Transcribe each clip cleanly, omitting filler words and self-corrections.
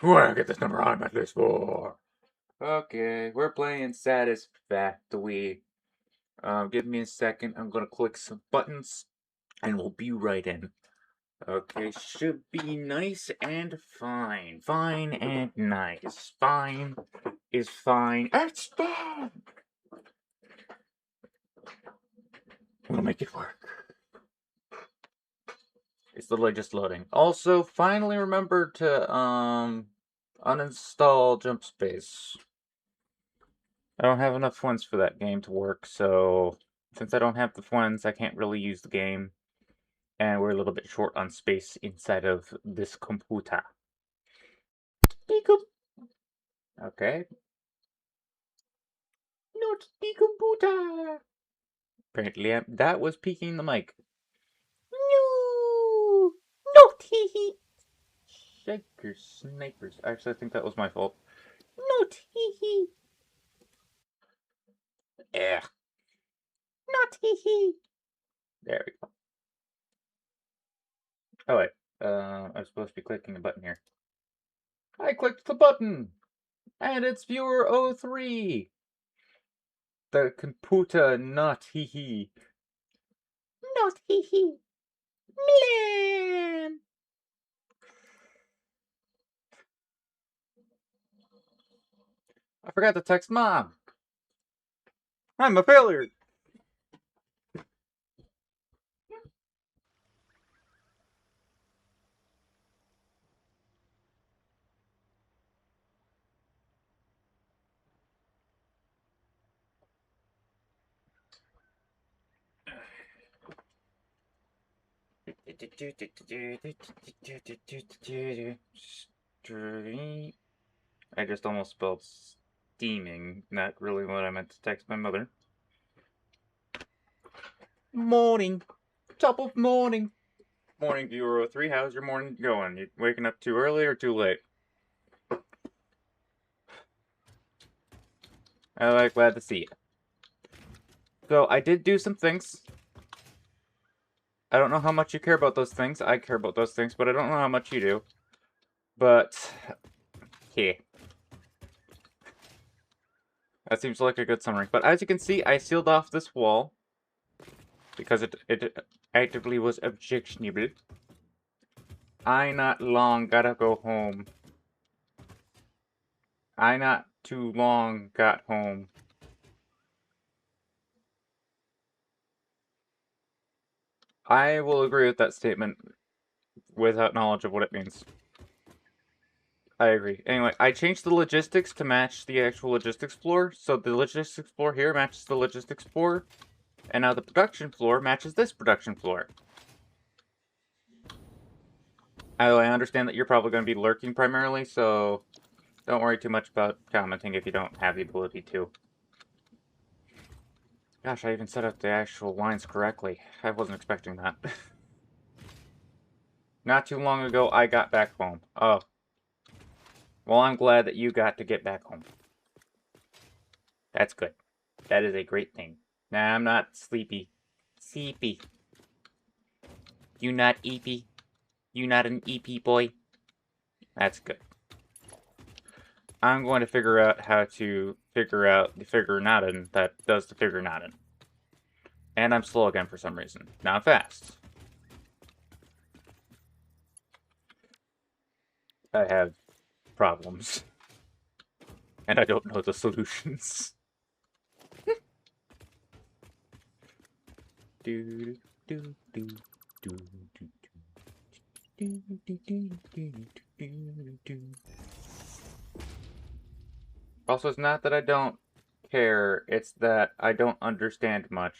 What I get this number on my list for? Okay, we're playing Satisfactory. Give me a second. I'm gonna click some buttons, and we'll be right in. Okay, should be nice and fine. Fine and nice. Fine is fine. It's fine! We'll make it work. It's literally just loading. Also, finally remember to, uninstall Jump Space. I don't have enough funds for that game to work, so since I don't have the funds, I can't really use the game. And we're a little bit short on space inside of this computer. Okay. Not the computer! Apparently, that was peeking the mic. No! Not hee hee! Shakers, snipers. Actually, I think that was my fault. Not hee hee! Yeah. Not hee hee! There we go. Oh, wait. I'm supposed to be clicking the button here. I clicked the button! And it's viewer 03! The computer not hee hee. Not hee hee. Man! I forgot to text Mom. I'm a failure. I just almost spelled steaming. Not really what I meant to text my mother. Morning. Top of morning. Morning, viewer 03. How's your morning going? You waking up too early or too late? I'm glad to see you. So, I did do some things. I don't know how much you care about those things. I care about those things, but I don't know how much you do. But, yeah. That seems like a good summary. But as you can see, I sealed off this wall because it actively was objectionable. I not long gotta go home. I not too long got home. I will agree with that statement without knowledge of what it means. I agree. Anyway, I changed the logistics to match the actual logistics floor. So the logistics floor here matches the logistics floor. And now the production floor matches this production floor. I understand that you're probably going to be lurking primarily, so don't worry too much about commenting if you don't have the ability to. Gosh, I even set up the actual lines correctly. I wasn't expecting that. Not too long ago, I got back home. Oh. Well, I'm glad that you got to get back home. That's good. That is a great thing. Nah, I'm not sleepy. Sleepy. You not EP? You not an EP boy? That's good. I'm going to figure out how to figure out the figure-not-in that does the figure-not-in. And I'm slow again for some reason. Now I'm fast. I have problems. And I don't know the solutions. Also, it's not that I don't care, it's that I don't understand much.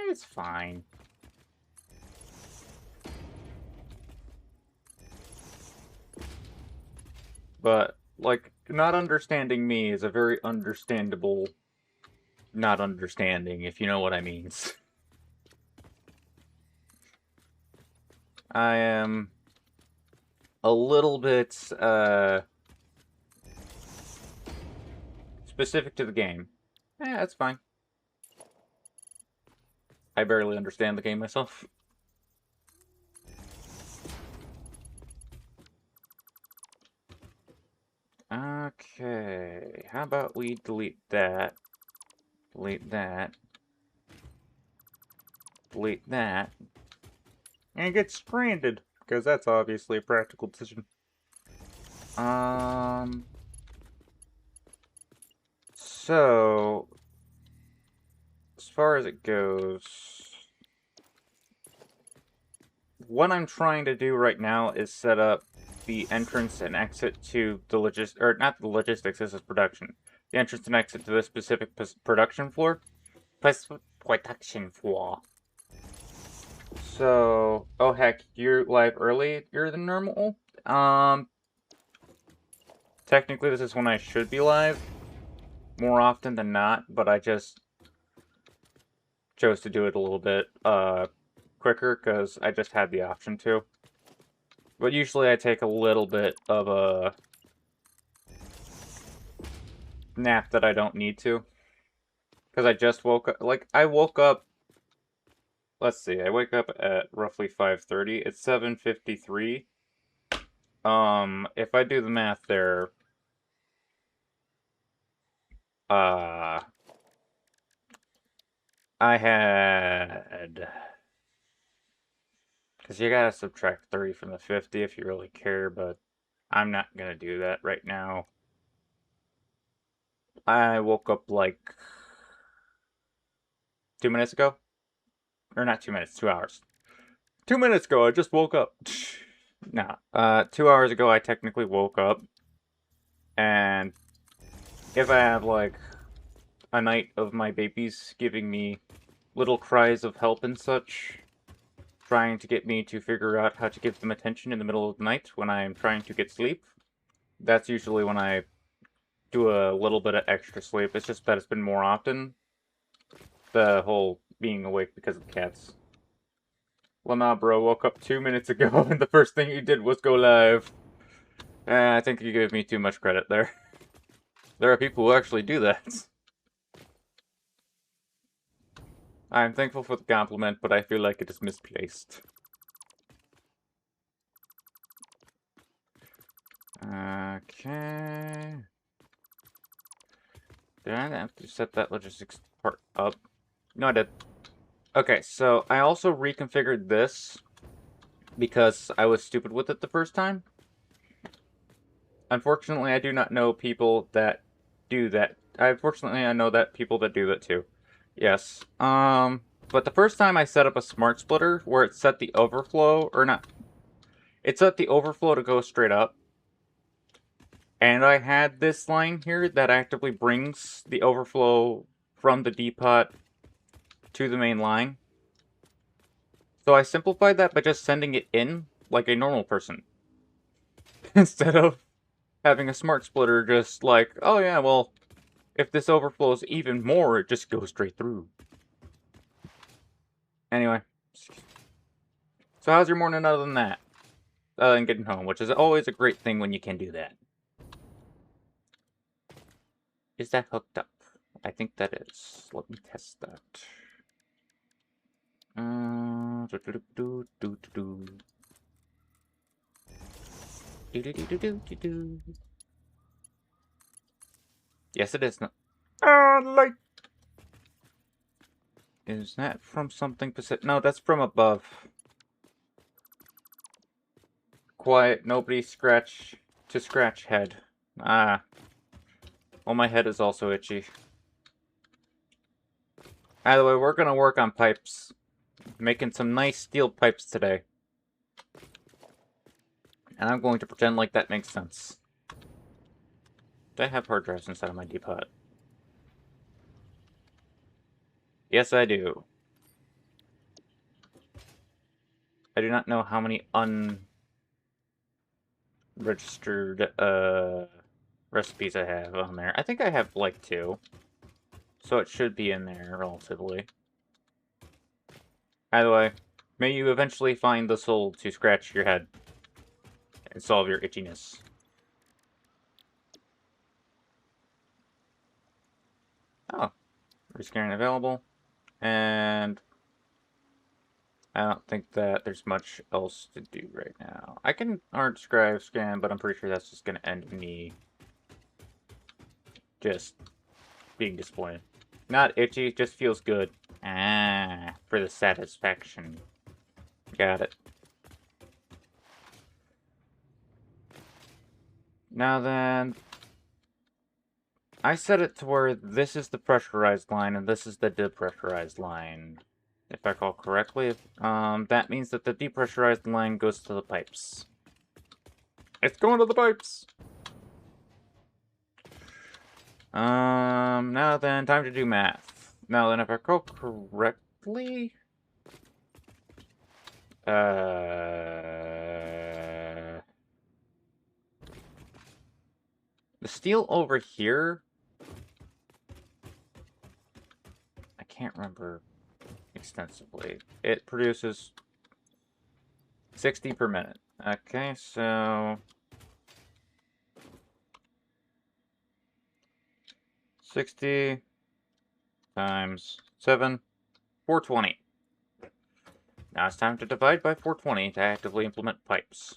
It's fine. But, like, not understanding me is a very understandable not understanding, if you know what I mean. I am a little bit, specific to the game. That's fine. I barely understand the game myself. Okay, how about we delete that, delete that, delete that, and get stranded, because that's obviously a practical decision. So, as far as it goes, what I'm trying to do right now is set up the entrance and exit to the or not the logistics, this is production. The entrance and exit to this specific production floor. Production floor. So, oh heck, you're live earlier than normal. Technically this is when I should be live, more often than not, but I just chose to do it a little bit, quicker, because I just had the option to. But usually I take a little bit of a nap that I don't need to. Because I just woke up, like, I woke up, let's see, I wake up at roughly 5:30, it's 7:53. If I do the math there, uh, I had, because you gotta subtract 30 from the 50 if you really care, but I'm not gonna do that right now. I woke up like 2 minutes ago. Or not 2 minutes, 2 hours. 2 minutes ago, I just woke up. Nah, 2 hours ago, I technically woke up. And if I had, like, a night of my babies giving me little cries of help and such, trying to get me to figure out how to give them attention in the middle of the night when I'm trying to get sleep, that's usually when I do a little bit of extra sleep. It's just that it's been more often. The whole being awake because of the cats. Well, nah, bro, woke up 2 minutes ago, and the first thing you did was go live. I think you gave me too much credit there. There are people who actually do that. I'm thankful for the compliment, but I feel like it is misplaced. Okay. Did I have to set that logistics part up? No, I did. Okay, so I also reconfigured this because I was stupid with it the first time. Unfortunately, I do not know people that do that. Unfortunately, I know that people that do that too. Yes. But the first time I set up a smart splitter where it set the overflow, or not, it set the overflow to go straight up. And I had this line here that actively brings the overflow from the depot to the main line. So I simplified that by just sending it in like a normal person. Instead of having a smart splitter just like, oh yeah, well, if this overflows even more, it just goes straight through. Anyway. So how's your morning other than that? Other than getting home, which is always a great thing when you can do that. Is that hooked up? I think that is. Let me test that. Yes, it is. Light. Is that from something specific? No, that's from above. Quiet, nobody scratch to scratch head. Ah. Well, my head is also itchy. By the way, we're gonna work on pipes. Making some nice steel pipes today. And I'm going to pretend like that makes sense. Do I have hard drives inside of my depot? Yes, I do. I do not know how many unregistered recipes I have on there. I think I have like 2. So it should be in there relatively. Either way, may you eventually find the soul to scratch your head and solve your itchiness. Oh, rescanning available. And I don't think that there's much else to do right now. I can hard drive scan, but I'm pretty sure that's just going to end me just being disappointed. Not itchy, just feels good. For the satisfaction. Got it. Now then, I set it to where this is the pressurized line and this is the depressurized line. If I recall correctly, that means that the depressurized line goes to the pipes. It's going to the pipes! Now then, time to do math. Now then, if I recall correctly... The steel over here... I can't remember extensively. It produces 60 per minute. Okay, so... 60 times 7, 420. Now it's time to divide by 420 to actively implement pipes.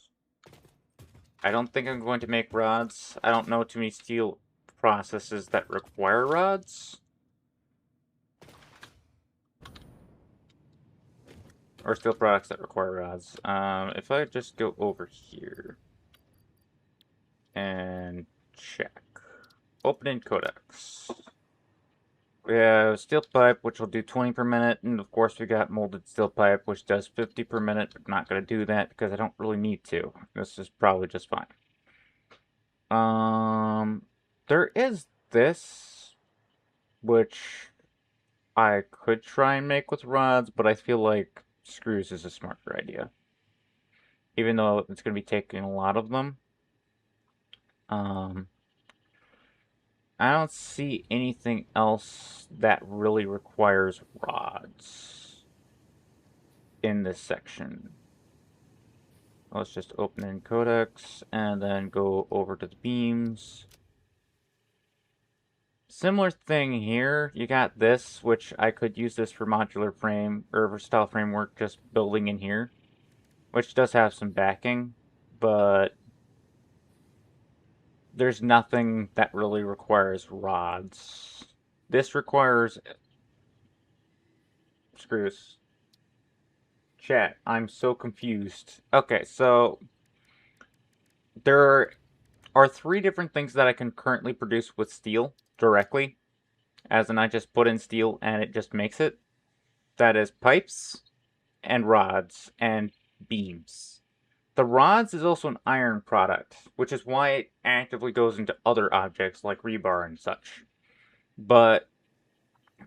I don't think I'm going to make rods. I don't know too many steel processes that require rods. Or steel products that require rods. If I just go over here and check. Opening codex. We have steel pipe, which will do 20 per minute, and of course we got molded steel pipe, which does 50 per minute, but not going to do that because I don't really need to. This is probably just fine. There is this, which I could try and make with rods, but I feel like screws is a smarter idea. Even though it's going to be taking a lot of them. I don't see anything else that really requires rods in this section. Let's just open in codex and then go over to the beams. Similar thing here. You got this, which I could use this for modular frame or versatile framework, just building in here, which does have some backing, but there's nothing that really requires rods. This requires screws. Chat, I'm so confused. Okay, so there are 3 different things that I can currently produce with steel directly. As in, I just put in steel and it just makes it. That is pipes and rods and beams. The rods is also an iron product, which is why it actively goes into other objects like rebar and such. But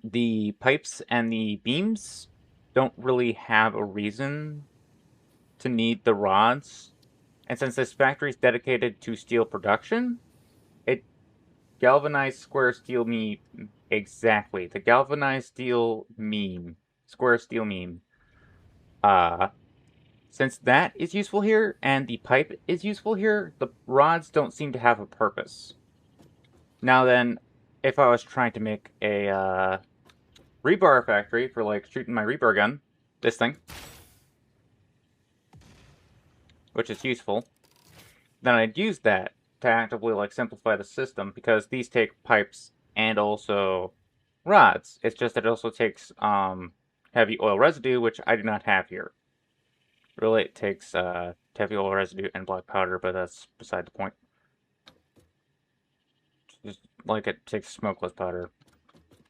the pipes and the beams don't really have a reason to need the rods. And since this factory is dedicated to steel production, it galvanized square steel meme. Exactly. The galvanized steel meme. Square steel meme. Since that is useful here, and the pipe is useful here, the rods don't seem to have a purpose. Now then, if I was trying to make a rebar factory for, like, shooting my rebar gun, this thing, which is useful, then I'd use that to actively, like, simplify the system, because these take pipes and also rods. It's just that it also takes heavy oil residue, which I do not have here. Really, it takes heavy oil residue and black powder, but that's beside the point. Just like it takes smokeless powder.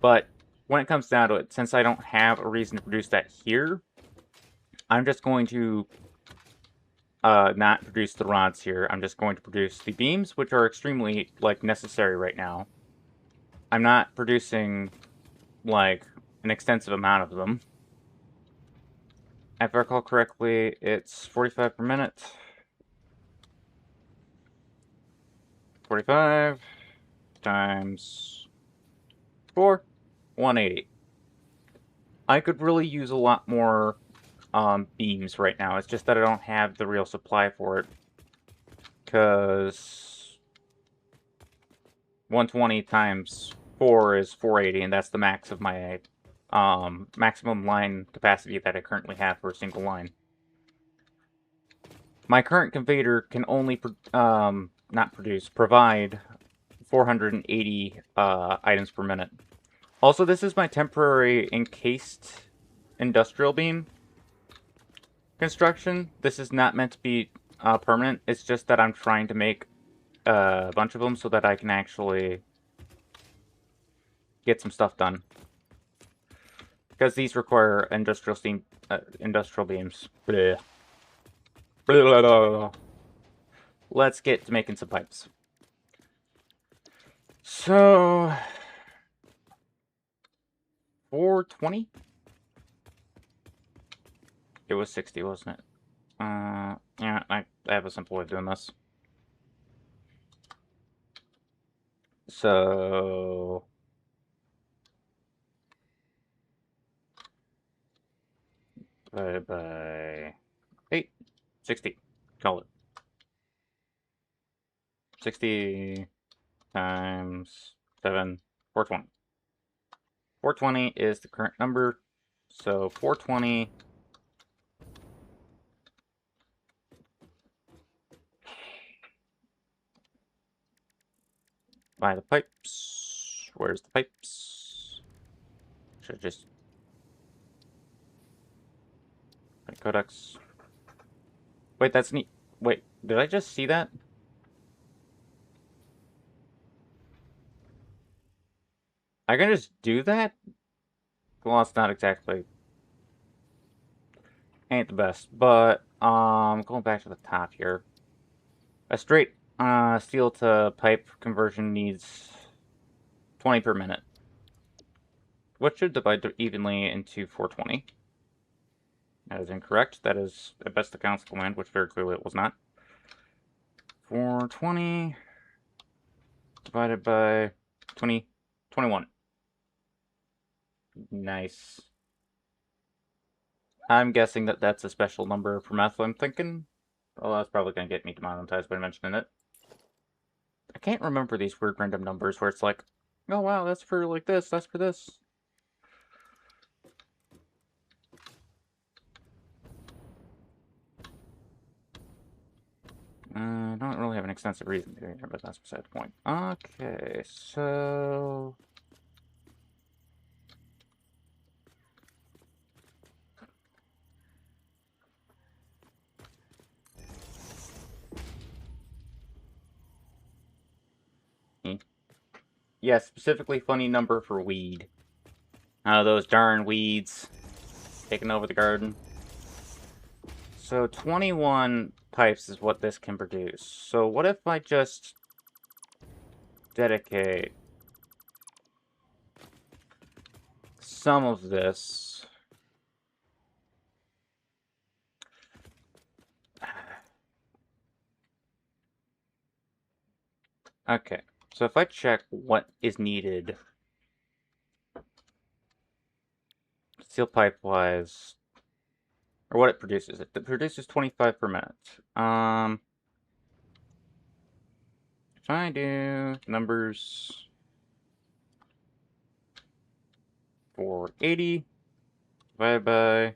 But when it comes down to it, since I don't have a reason to produce that here, I'm just going to not produce the rods here. I'm just going to produce the beams, which are extremely, like, necessary right now. I'm not producing, like, an extensive amount of them. If I recall correctly, it's 45 per minute. 45 times 4, 180. I could really use a lot more beams right now. It's just that I don't have the real supply for it. Because 120 times 4 is 480, and that's the max of my maximum line capacity that I currently have for a single line. My current conveyor can only provide 480 items per minute. Also, this is my temporary encased industrial beam construction. This is not meant to be permanent. It's just that I'm trying to make a bunch of them so that I can actually get some stuff done. Because these require industrial beams. Blech. Blah, blah, blah, blah. Let's get to making some pipes. So, 420? It was 60, wasn't it? Yeah, I have a simple way of doing this. So, divided by 8, 60. Call it. 60 times 7, 420. 420 is the current number. So 420 by the pipes. Where's the pipes? Should just codex. Wait, that's neat. Wait, did I just see that? I can just do that? Well, it's not exactly. Ain't the best, but going back to the top here. A straight steel to pipe conversion needs 20 per minute, which should divide evenly into 420. That is incorrect. That is at best accounts command, which very clearly it was not. 420 divided by 20, 21. Nice. I'm guessing that that's a special number for math, I'm thinking. Oh, that's probably going to get me demonetized by mentioning it. I can't remember these weird random numbers where it's like, oh wow, that's for like this, that's for this. I don't really have an extensive reason to do here, but that's beside the point. Okay, so... yeah, specifically funny number for weed. Those darn weeds taking over the garden. So 21 pipes is what this can produce. So what if I just dedicate some of this okay, so if I check what is needed steel pipe wise, or what it produces 25 per minute. If I do numbers 480 divided by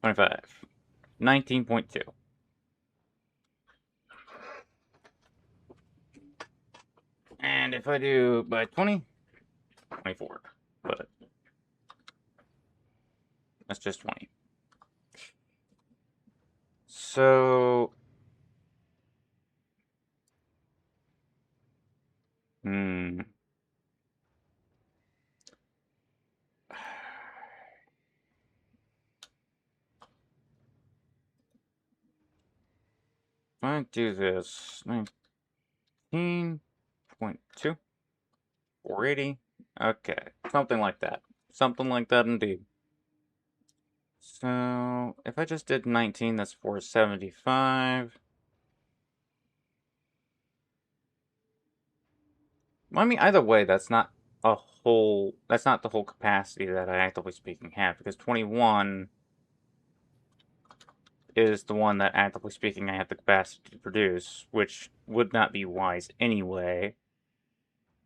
25, 19.2. And if I do by 20, 24. But that's just 20. So, if I do this, 19.2, 480, okay, something like that. Something like that indeed. So, if I just did 19, that's 475. I mean, either way, that's not the whole capacity that I, actively speaking, have, because 21 is the one that, actively speaking, I have the capacity to produce, which would not be wise anyway.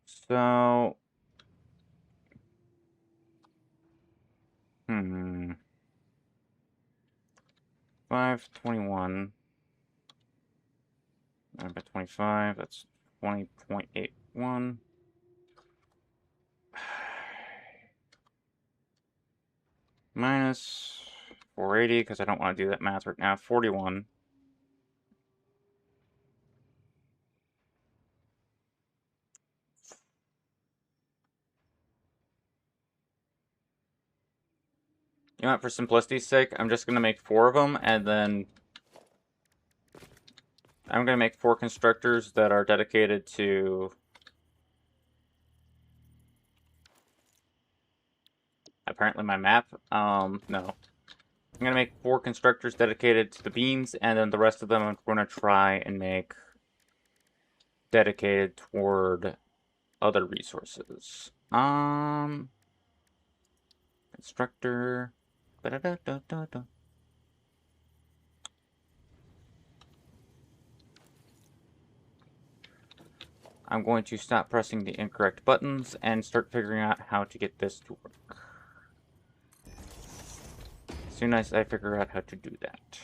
So... 521 by 25, that's 20.81. Minus 480, because I don't want to do that math right now. 41. You know what, for simplicity's sake, I'm just going to make 4 of them, and then I'm going to make 4 constructors that are dedicated to... apparently my map. No. I'm going to make 4 constructors dedicated to the beams, and then the rest of them I'm going to try and make dedicated toward other resources. Constructor... Da-da-da-da-da-da. I'm going to stop pressing the incorrect buttons and start figuring out how to get this to work. As soon as I figure out how to do that.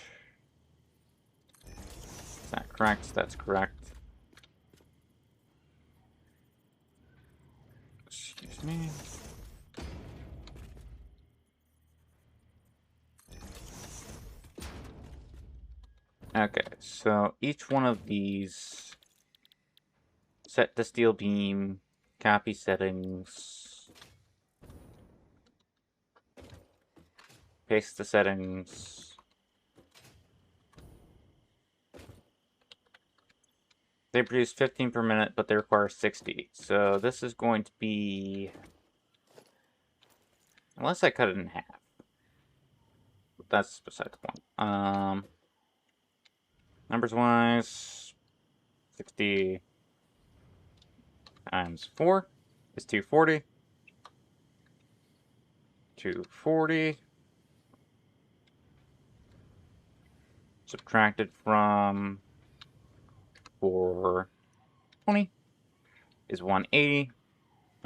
Is that correct? That's correct. Excuse me. Okay, so each one of these, set to steel beam, copy settings, paste the settings. They produce 15 per minute, but they require 60. So this is going to be, unless I cut it in half. That's beside the point. Numbers wise, 60 times 4 is 240. 240 subtracted from 420 is 180.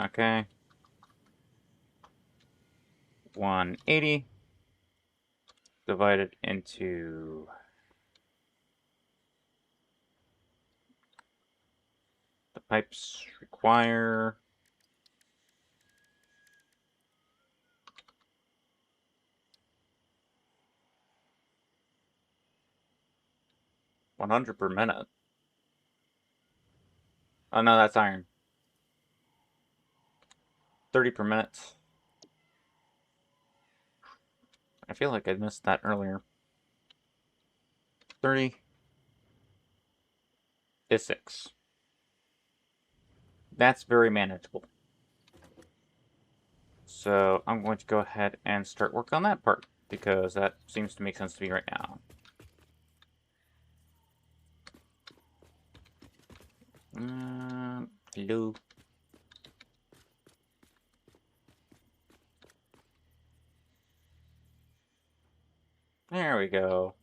Okay. 180 divided into the pipes require 100 per minute. Oh no, that's iron. 30 per minute. I feel like I missed that earlier. 30 is 6. That's very manageable. So I'm going to go ahead and start work on that part, because that seems to make sense to me right now. Hello. There we go.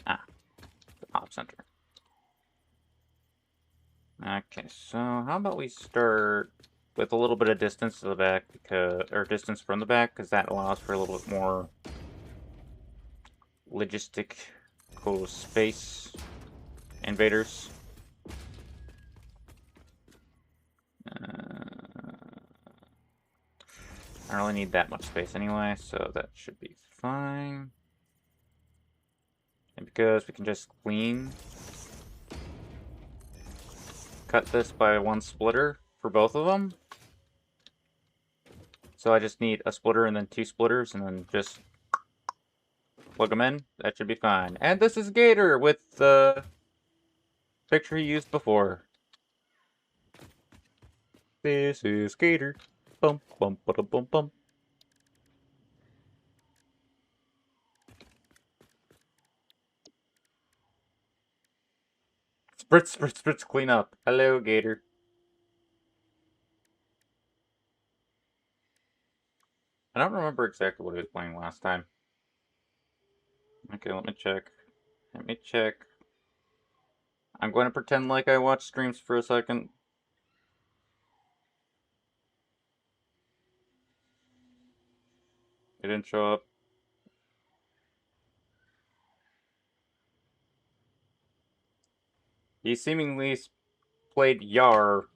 Ah, the pop center. Okay, so how about we start with a little bit of distance to the back, because, or distance from the back, because that allows for a little bit more logistical space invaders. I don't really need that much space anyway, so that should be fine. And because we can just cut this by 1 splitter for both of them. So I just need a splitter and then 2 splitters, and then just plug them in. That should be fine. And this is Gator with the picture he used before. This is Gator. Bum bum ba bum bum. Spritz, spritz, spritz, clean up. Hello, Gator. I don't remember exactly what he was playing last time. Okay, let me check. Let me check. I'm going to pretend like I watch streams for a second. didn't show up. He seemingly played Yar.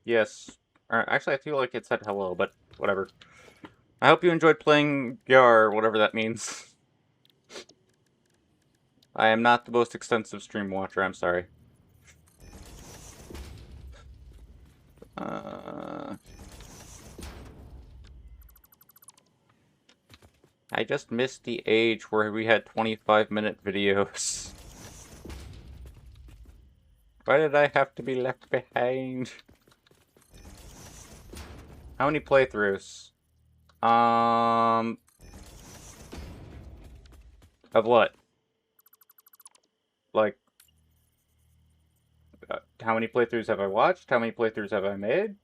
Yes. Actually, I feel like it said hello, but whatever. I hope you enjoyed playing Yar, whatever that means. I am not the most extensive stream watcher, I'm sorry. I just missed the age where we had 25-minute videos. Why did I have to be left behind? How many playthroughs? Of what? Like, how many playthroughs have I watched? How many playthroughs have I made?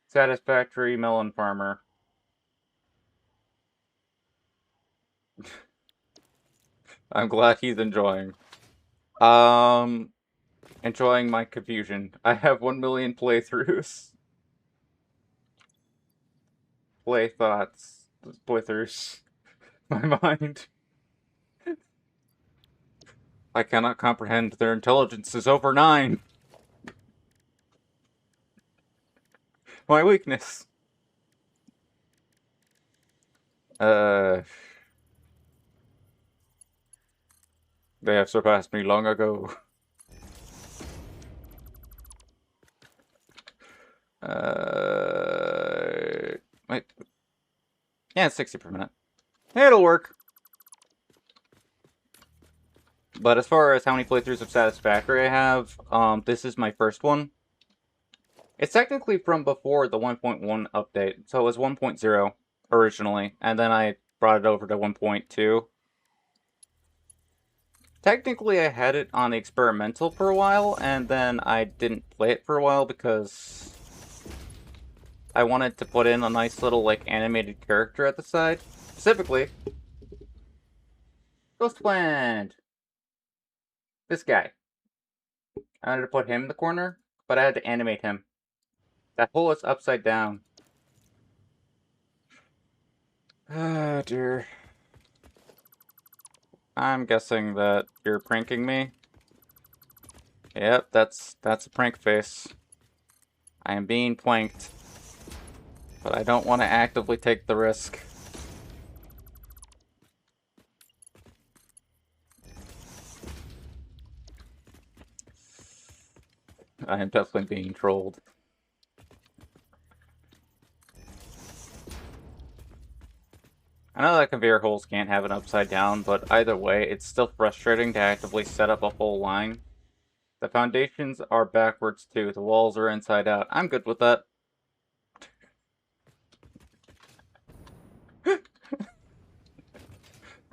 Satisfactory Melon Farmer. I'm glad he's enjoying. Enjoying my confusion. I have 1 million playthroughs. Play thoughts. Playthroughs. My mind. I cannot comprehend. Their intelligence is over 9. My weakness. They have surpassed me long ago. Wait. Yeah, it's 60 per minute. It'll work. But as far as how many playthroughs of Satisfactory I have, this is my first one. It's technically from before the 1.1 update, so it was 1.0 originally, and then I brought it over to 1.2. Technically, I had it on experimental for a while, and then I didn't play it for a while because I wanted to put in a nice little, like, animated character at the side. Specifically, Ghostland! This guy. I wanted to put him in the corner, but I had to animate him. That hole is upside down. Ah, dear. I'm guessing that you're pranking me. Yep, that's a prank face. I am being planked. But I don't want to actively take the risk. I am definitely being trolled. I know that conveyor holes can't have an upside down, but either way, it's still frustrating to actively set up a whole line. The foundations are backwards too, the walls are inside out. I'm good with that.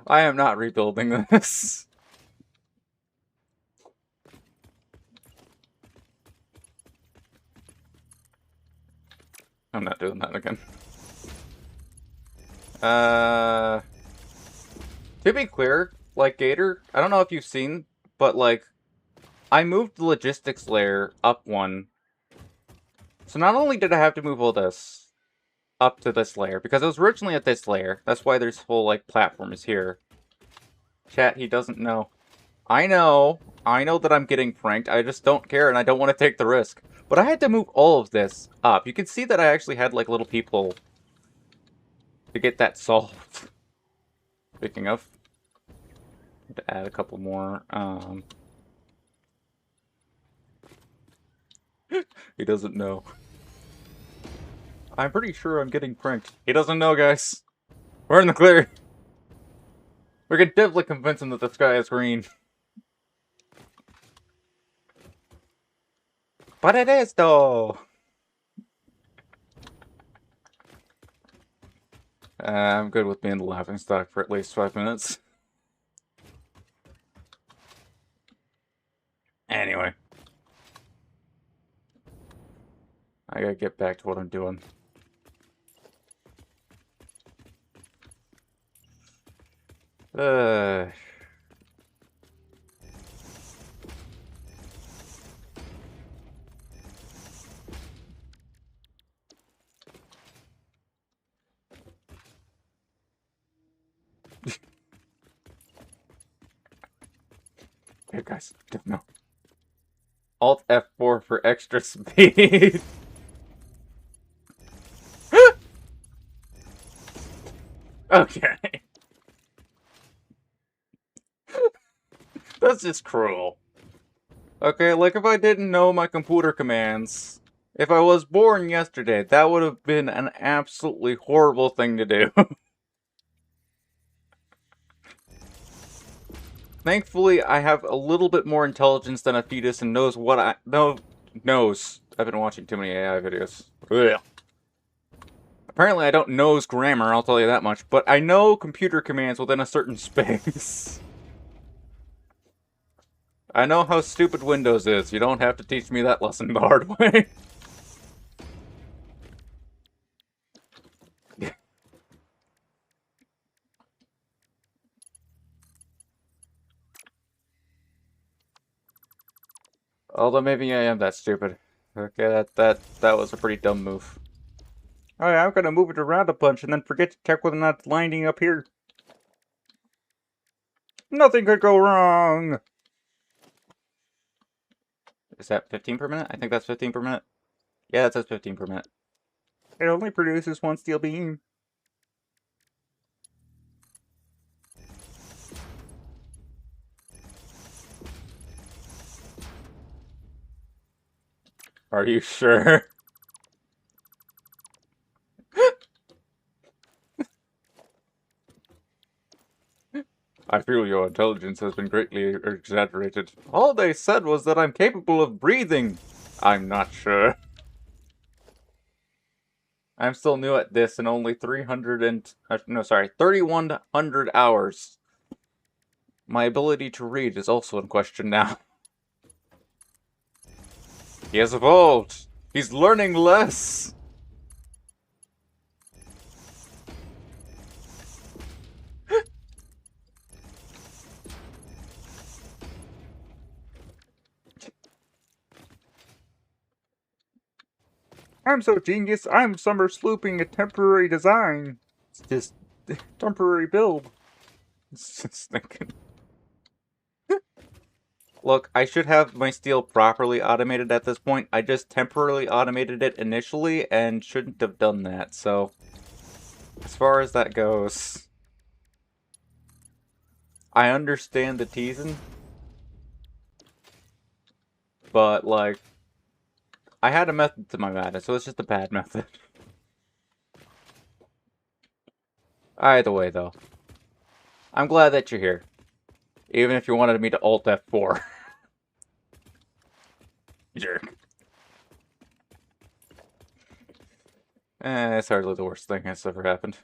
I am not rebuilding this. I'm not doing that again. To be clear, like Gator, I don't know if you've seen, but like, I moved the logistics layer up one. So not only did I have to move all this up to this layer, because it was originally at this layer. That's why this whole, like, platform is here. Chat, he doesn't know. I know that I'm getting pranked. I just don't care, and I don't want to take the risk. But I had to move all of this up. You can see that I actually had, like, little people to get that solved. Speaking of, to add a couple more. He doesn't know. I'm pretty sure I'm getting pranked. He doesn't know, guys. We're in the clear. We can definitely convince him that the sky is green. But it is, though. I'm good with being the laughingstock for at least 5 minutes. Anyway. I gotta get back to what I'm doing. Okay, guys, don't know. Alt F4 for extra speed. Okay. That's just cruel. Okay, like if I didn't know my computer commands, if I was born yesterday, that would have been an absolutely horrible thing to do. Thankfully, I have a little bit more intelligence than a fetus and knows what I... No, knows. I've been watching too many AI videos. Ugh. Apparently I don't knows grammar, I'll tell you that much, but I know computer commands within a certain space. I know how stupid Windows is. You don't have to teach me that lesson the hard way. Although maybe I am that stupid. Okay, that was a pretty dumb move. Oh yeah, I'm gonna move it around a bunch and then forget to check whether or not it's lining up here. Nothing could go wrong! Is that 15 per minute? I think that's 15 per minute. Yeah, that says 15 per minute. It only produces one steel beam. Are you sure? I feel your intelligence has been greatly exaggerated. All they said was that I'm capable of breathing. I'm not sure. I'm still new at this and only 3,100 hours. My ability to read is also in question now. He has evolved. He's learning less. I'm so genius, I'm summer slooping a temporary design. It's just temporary build. It's just thinking. Look, I should have my steel properly automated at this point. I just temporarily automated it initially and shouldn't have done that, so... As far as that goes... I understand the teasing. But, like... I had a method to my madness, so it's just a bad method. Either way, though. I'm glad that you're here. Even if you wanted me to Alt F4. Jerk. It's hardly the worst thing that's ever happened.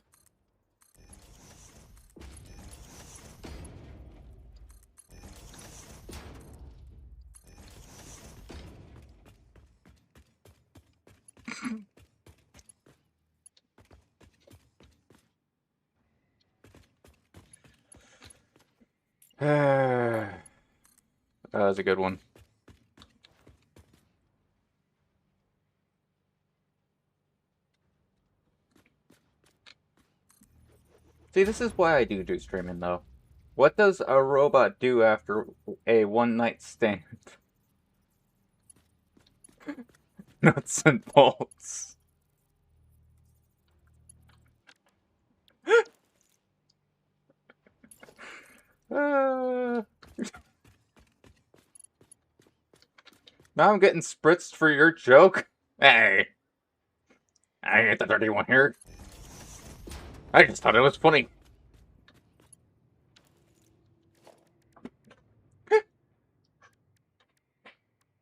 That was a good one. See, this is why I do streaming, though. What does a robot do after a one-night stand? Nuts and bolts. Now I'm getting spritzed for your joke? Hey! I ain't the dirty one here. I just thought it was funny.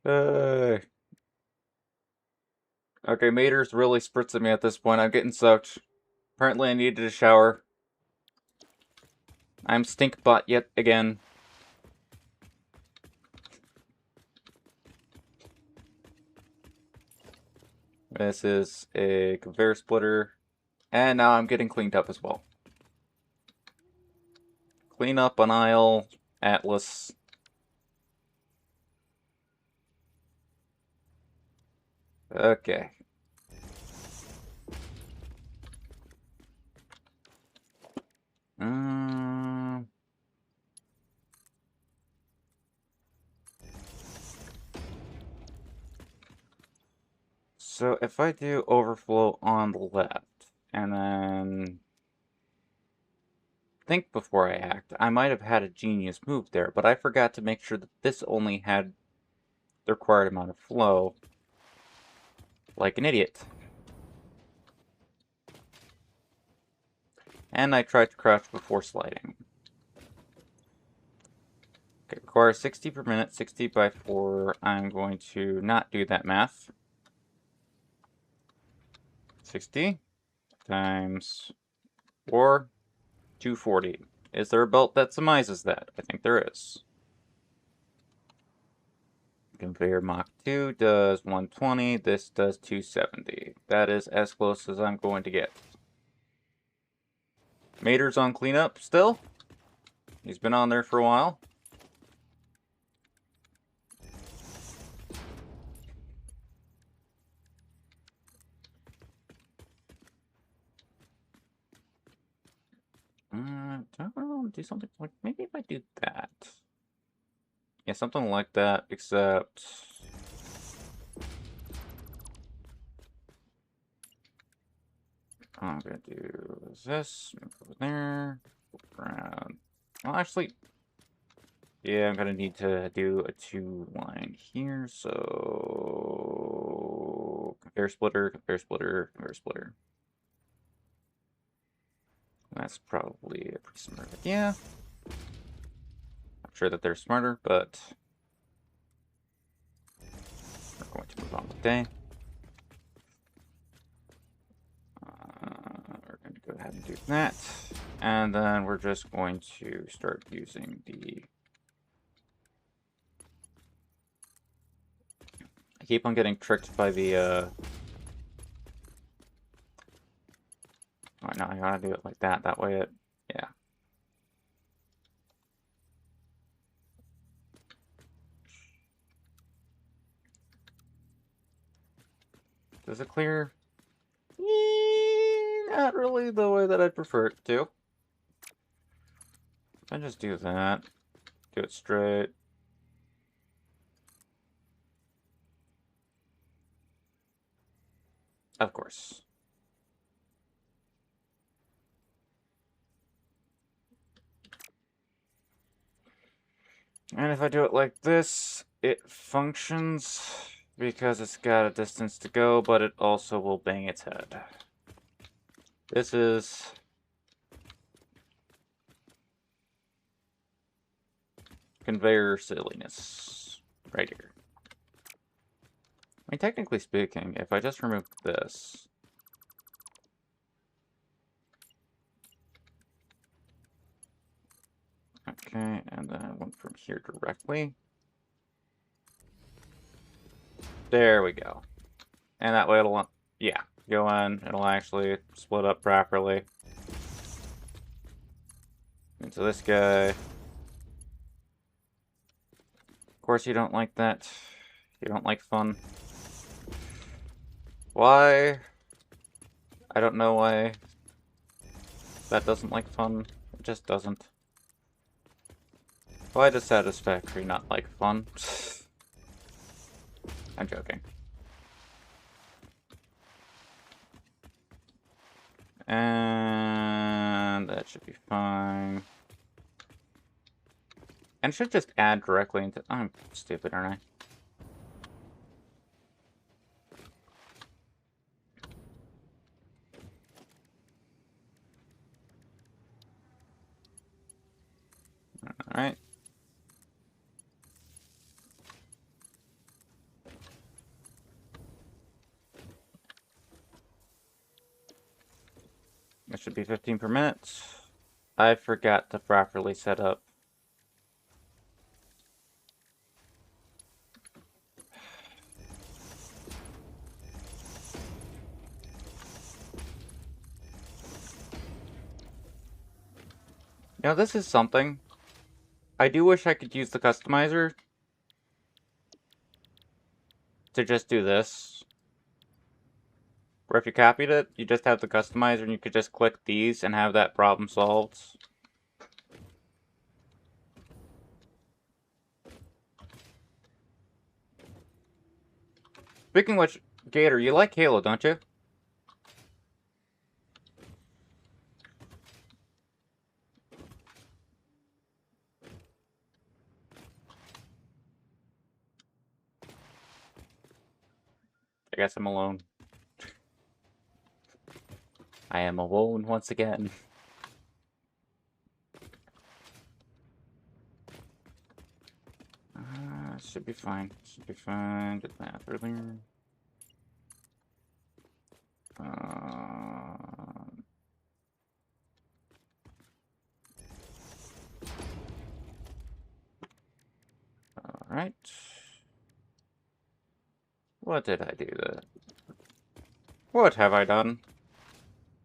Okay, Mater's really spritzing me at this point. I'm getting soaked. Apparently I needed a shower. I'm stink butt yet again. This is a conveyor splitter. And now I'm getting cleaned up as well. Clean up an aisle, Atlas. Okay. Um, So if I do overflow on the left, and then think before I act, I might have had a genius move there, but I forgot to make sure that this only had the required amount of flow, like an idiot. And I tried to crouch before sliding. Okay, requires 60 per minute, 60 by 4. I'm going to not do that math. 60 times 4, 240. Is there a belt that summarizes that? I think there is. Conveyor Mach 2 does 120, this does 270. That is as close as I'm going to get. Mater's on cleanup still. He's been on there for a while. Do something like, maybe if I do that. Yeah, something like that, except... I'm gonna do this, move over there, around. Well, actually, yeah, I'm gonna need to do a 2-line here, so... Compare splitter, compare splitter, compare splitter. That's probably a pretty smart idea. I'm sure that they're smarter, but... We're going to move on today. We're going to go ahead and do that. And then we're just going to start using the... I keep on getting tricked by the... Oh, no, I gotta do it like that. That way it... Yeah. Does it clear? Not really the way that I'd prefer it to. I just do that. Do it straight. Of course. And if I do it like this, it functions because it's got a distance to go, but it also will bang its head. This is... conveyor silliness. Right here. I mean, technically speaking, if I just remove this... Okay, and then one from here directly. There we go. And that way it'll, yeah, go in, it'll actually split up properly. Into this guy. Of course you don't like that. You don't like fun. Why? I don't know why that doesn't like fun. It just doesn't. Why does Satisfactory not like fun? I'm joking. And that should be fine. And it should just add directly into... I'm stupid, aren't I? Alright. That should be 15 per minute. I forgot to properly set up. You know, this is something. I do wish I could use the customizer to just do this. Or if you copied it, you just have the customizer and you could just click these and have that problem solved. Speaking of which, Gator, you like Halo, don't you? I guess I'm alone. I am alone once again. Should be fine. Should be fine. Get that earlier. Alright. What did I do there? What have I done?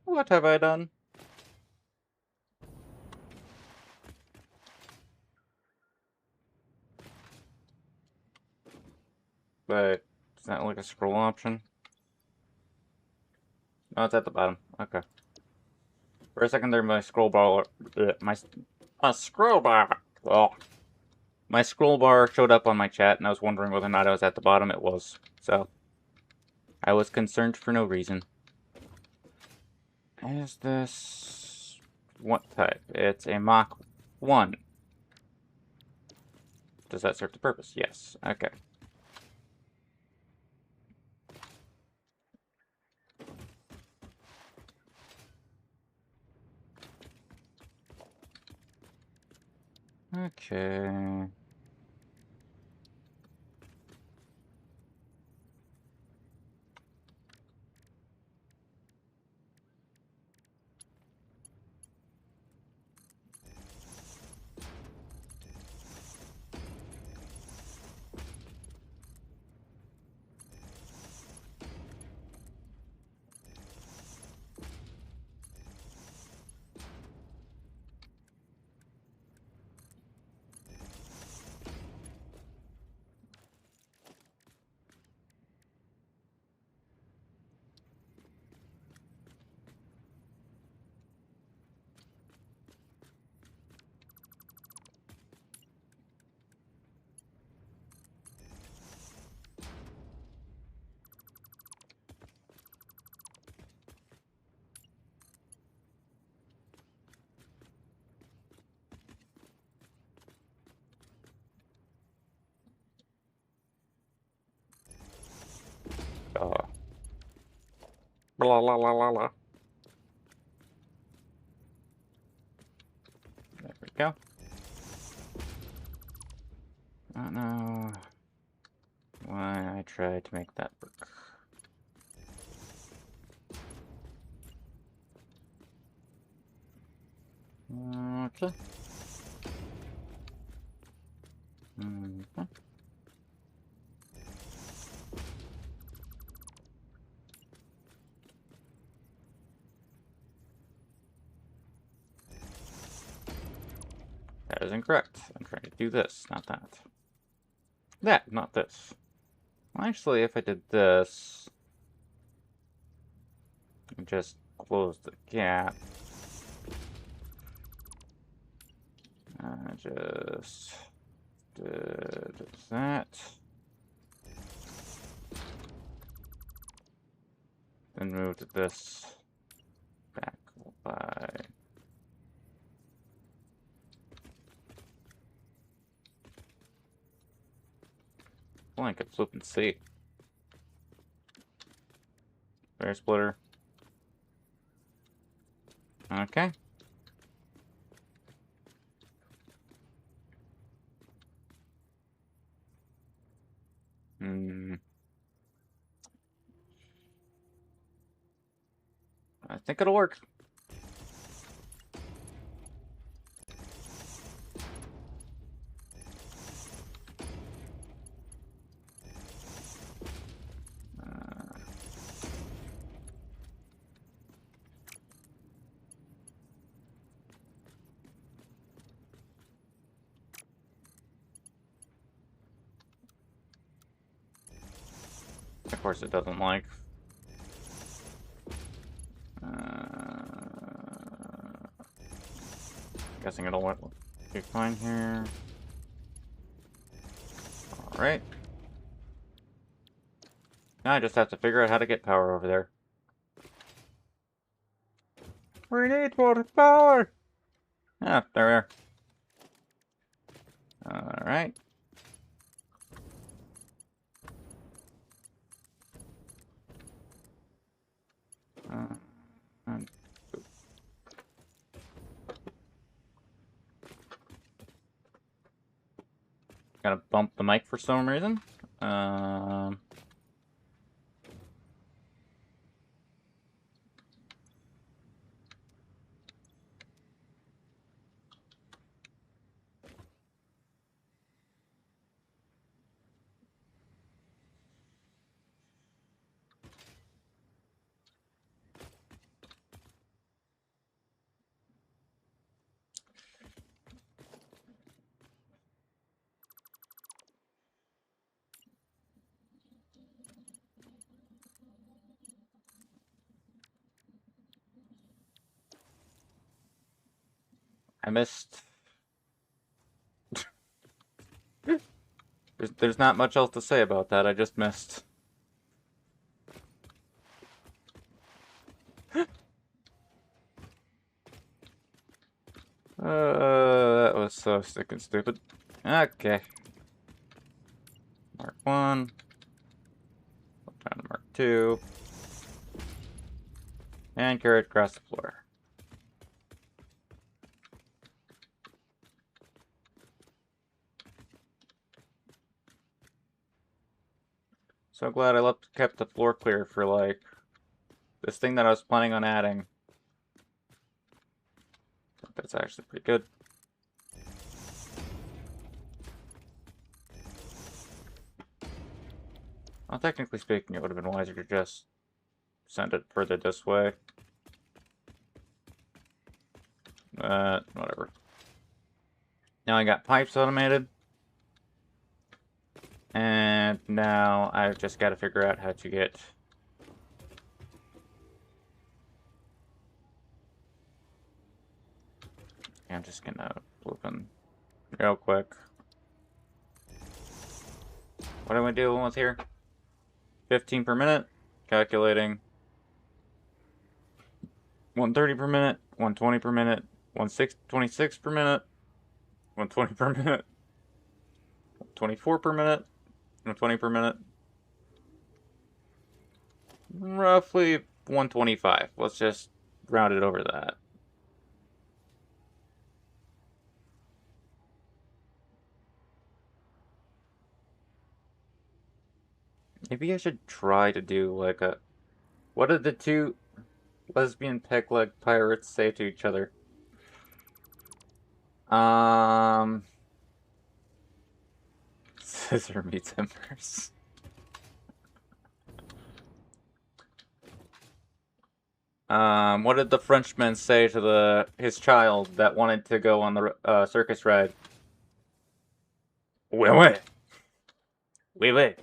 What have I done? But is that like a scroll option? Oh, it's at the bottom. Okay. For a second there, my scroll bar, scroll bar. Oh, my scroll bar showed up on my chat, and I was wondering whether or not I was at the bottom. It was. So I was concerned for no reason. Is this what type? It's a Mach 1. Does that serve the purpose? Yes. Okay. Okay. Blah, blah, blah, blah, blah. There we go. I don't know why I tried to make that work. Okay. That is incorrect. I'm trying to do this, not that. That, not this. Well, actually, if I did this, and just close the gap. I just did that. Then moved this back by... Well, I could flip and see. Fair splitter. Okay. I think it'll work. Of course it doesn't like. Guessing it'll be fine here. Alright. Now I just have to figure out how to get power over there. We need more power! Ah, there we are. Alright. And gotta bump the mic for some reason. I missed. There's not much else to say about that. I just missed. That was so sticking stupid. Okay. Mark 1. Down to Mark 2. And carry it across the floor. So glad I kept the floor clear for, like, this thing that I was planning on adding. That's actually pretty good. Well, technically speaking, it would have been wiser to just send it further this way. Whatever. Now I got pipes automated. And now I've just got to figure out how to get... I'm just gonna open real quick. What am I doing with here? 15 per minute. Calculating. 130 per minute. 120 per minute. 26 per minute. 120 per minute. 24 per minute. 120 per minute. Roughly 125. Let's just round it over that. Maybe I should try to do like a... What did the two lesbian peg-leg pirates say to each other? Scissor me timbers. What did the Frenchman say to his child that wanted to go on the circus ride? Oui, oui. Oui, oui.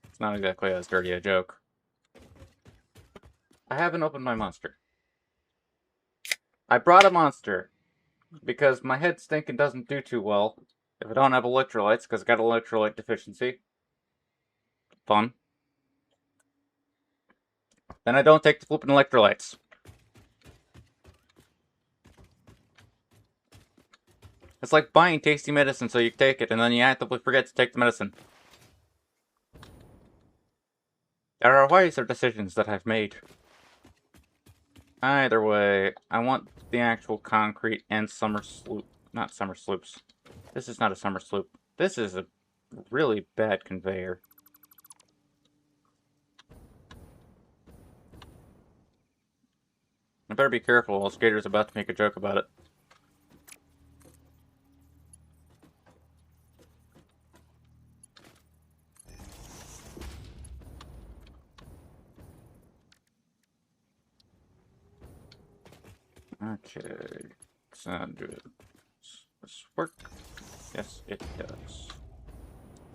It's not exactly as dirty a joke. I haven't opened my monster. I brought a monster because my head stinking doesn't do too well if I don't have electrolytes, because I got electrolyte deficiency. Fun. Then I don't take the flippin' electrolytes. It's like buying tasty medicine so you take it and then you actively forget to take the medicine. There are wiser decisions that I've made. Either way, I want the actual concrete and summer sloop. Not summer sloops. This is not a summer sloop. This is a really bad conveyor. I better be careful while Skater's about to make a joke about it. Okay, so does this work? Yes, it does.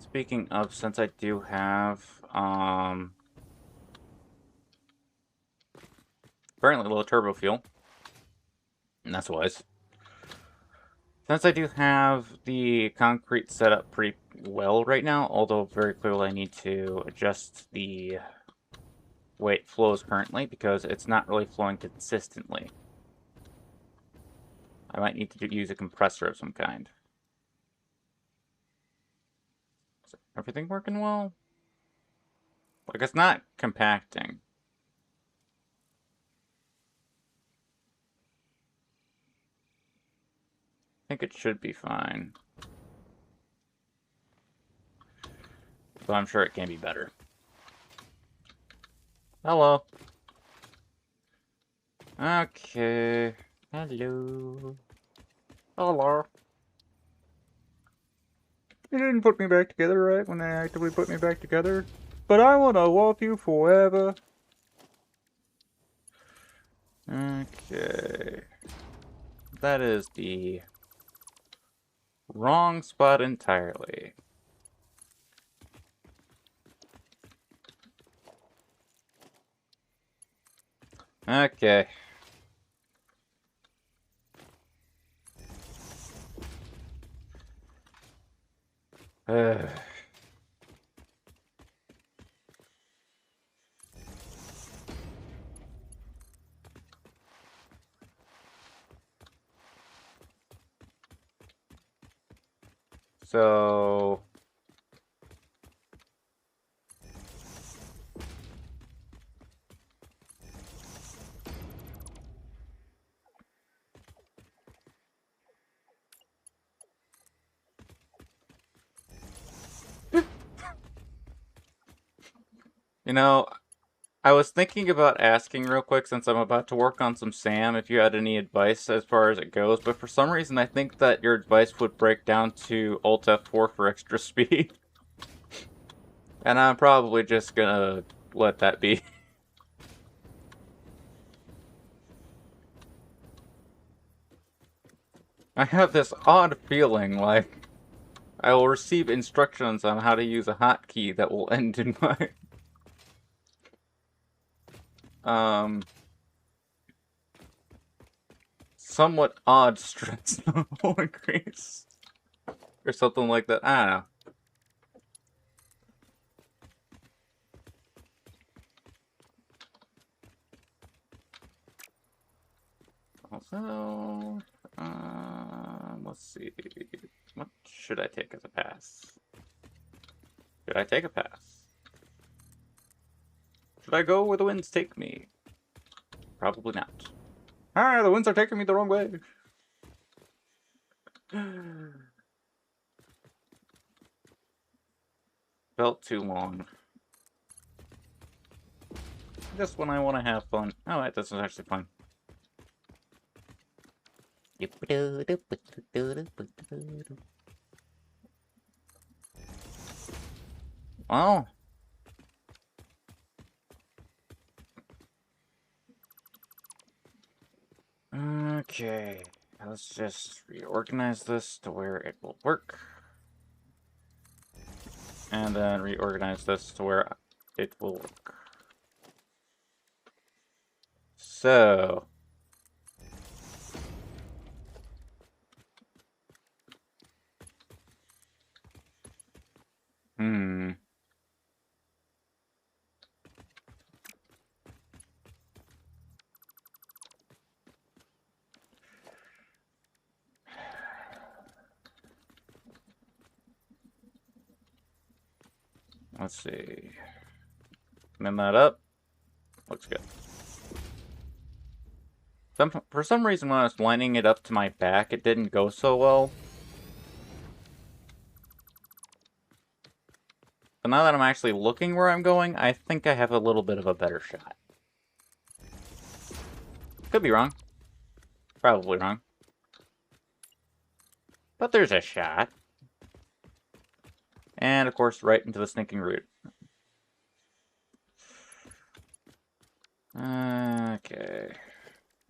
Speaking of, since I do have, apparently low turbo fuel, And that's wise. Since I do have the concrete set up pretty well right now, although very clearly I need to adjust the way it flows currently because it's not really flowing consistently. I might need to use a compressor of some kind. Is everything working well? Like, it's not compacting. I think it should be fine. But I'm sure it can be better. Hello. Okay. Hello. Hello. You didn't put me back together right when they actively put me back together. But I want to love you forever. Okay. That is the wrong spot entirely. Okay. So... You know, I was thinking about asking real quick since I'm about to work on some SAM if you had any advice as far as it goes, but for some reason I think that your advice would break down to Alt F4 for extra speed. And I'm probably just gonna let that be. I have this odd feeling like I will receive instructions on how to use a hotkey that will end in my somewhat odd stress level increase. Or something like that. I don't know. Also, let's see. What should I take as a pass? Should I take a pass? Should I go where the winds take me? Probably not. Ah, the winds are taking me the wrong way. Felt too long. Just when I want to have fun. Oh, wait, this is actually fun. Well. Okay. Let's just reorganize this to where it will work. And then reorganize this to where it will work. So... Let's see. Clean that up. Looks good. For some reason, when I was lining it up to my back, it didn't go so well. But now that I'm actually looking where I'm going, I think I have a little bit of a better shot. Could be wrong. Probably wrong. But there's a shot. And, of course, right into the stinking root. Okay.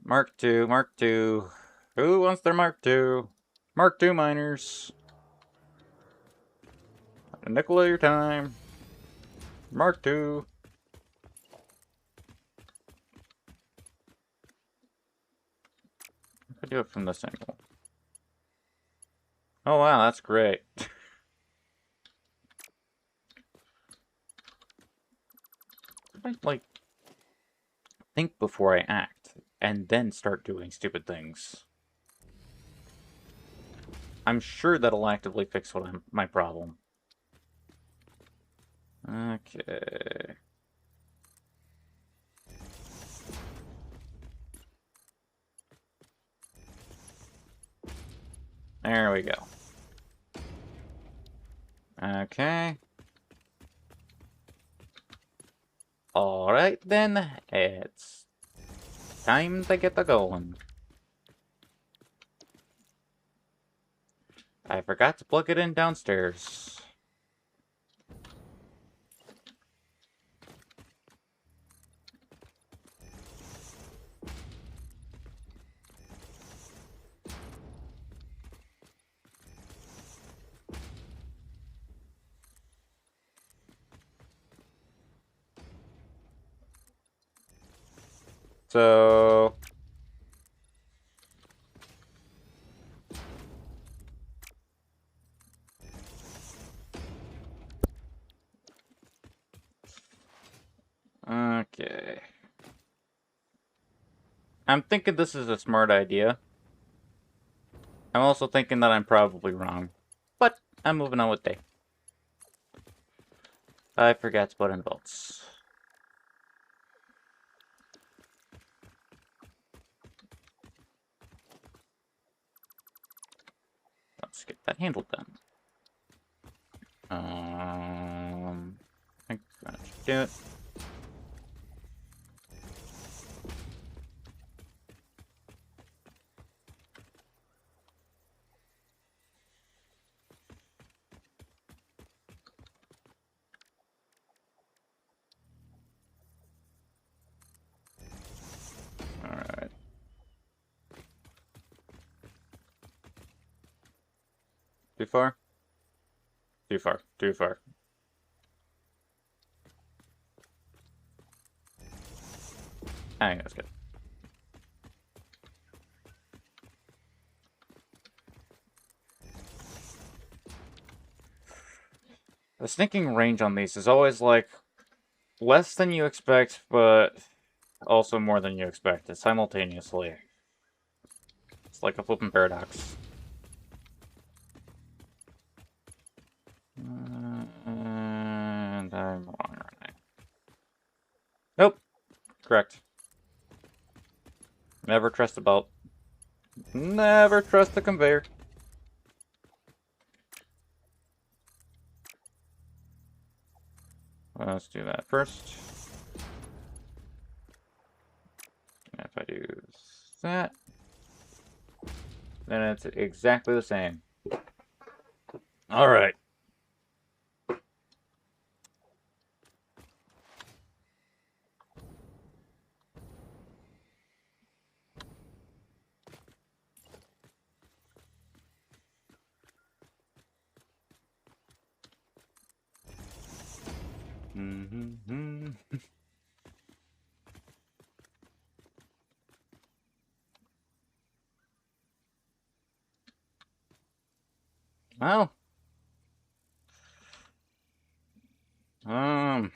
Mark II, Mark II. Who wants their Mark II? Mark II miners. A nickel at your time. Mark II. I do it from this angle. Oh wow, that's great. I, like, think before I act, and then start doing stupid things. I'm sure that'll actively fix my problem. Okay. There we go. Okay. Alright then, it's time to get the going. I forgot to plug it in downstairs. So... Okay. I'm thinking this is a smart idea. I'm also thinking that I'm probably wrong. But I'm moving on with day. I forgot to put in bolts. Let's get that handled then. I think that should do it. Alright. Too far? Too far. Too far. I think that's good. The sneaking range on these is always like less than you expect, but also more than you expect simultaneously. It's like a flipping paradox. And I'm wrong, aren't I? Nope. Correct. Never trust a belt. Never trust the conveyor. Let's do that first. And if I do that, then it's exactly the same. Alright. Well, I'm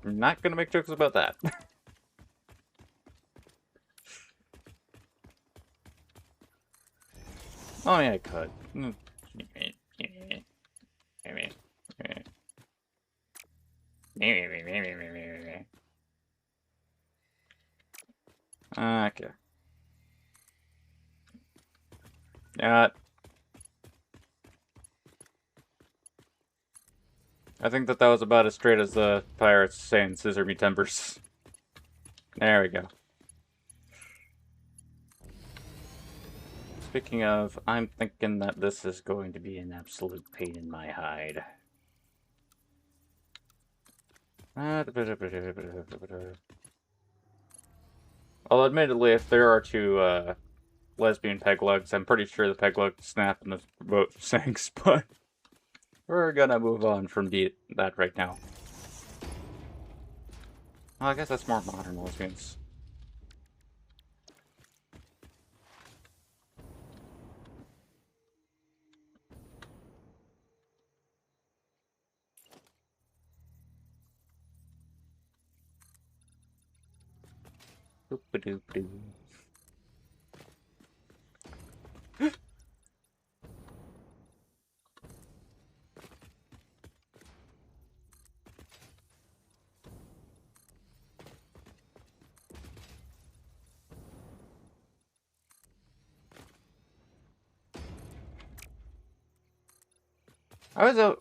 not gonna make jokes about that. Oh yeah, I could. Okay. I think that was about as straight as the pirates saying "scissor me timbers." There we go. Speaking of, I'm thinking that this is going to be an absolute pain in my hide. Although, admittedly, if there are two lesbian peg lugs, I'm pretty sure the peg lug snap and the boat sinks, but we're gonna move on from that right now. Well, I guess that's more modern lesbians. Boop-a-doop-doo.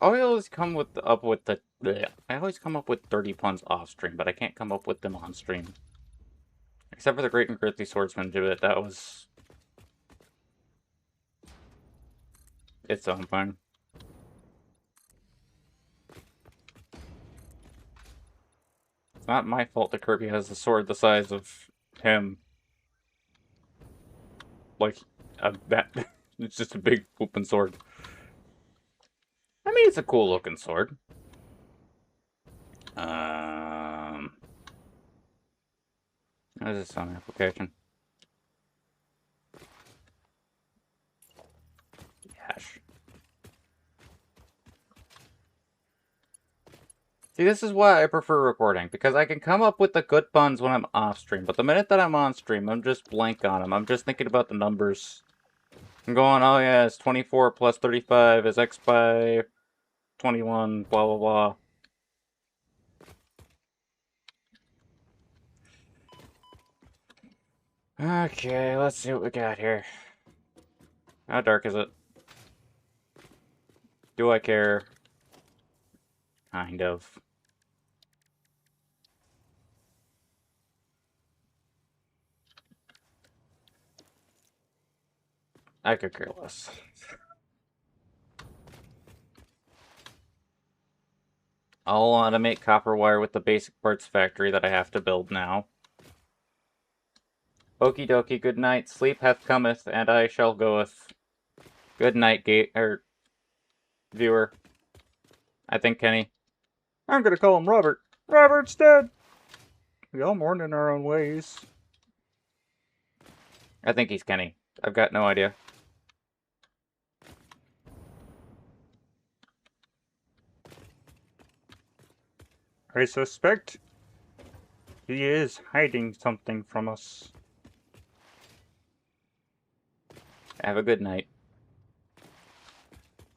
I always come up with the bleh. I always come up with dirty puns off stream, but I can't come up with them on stream. Except for the Great and Girthy Swordsman bit, that was its own fun. It's not my fault that Kirby has a sword the size of him. Like, that. It's just a big open sword. I mean, it's a cool looking sword. What is this on application? Yash. See, this is why I prefer recording, because I can come up with the good puns when I'm off stream, but the minute that I'm on stream, I'm just blank on them. I'm just thinking about the numbers. I'm going, oh yeah, it's 24 plus 35 is X by 21, blah blah blah. Okay, let's see what we got here. How dark is it? Do I care? Kind of. I could care less. I'll automate copper wire with the basic parts factory that I have to build now. Okie dokie, good night. Sleep hath cometh, and I shall goeth. Good night, viewer. I think Kenny. I'm gonna call him Robert. Robert's dead! We all mourn in our own ways. I think he's Kenny. I've got no idea. I suspect he is hiding something from us. Have a good night.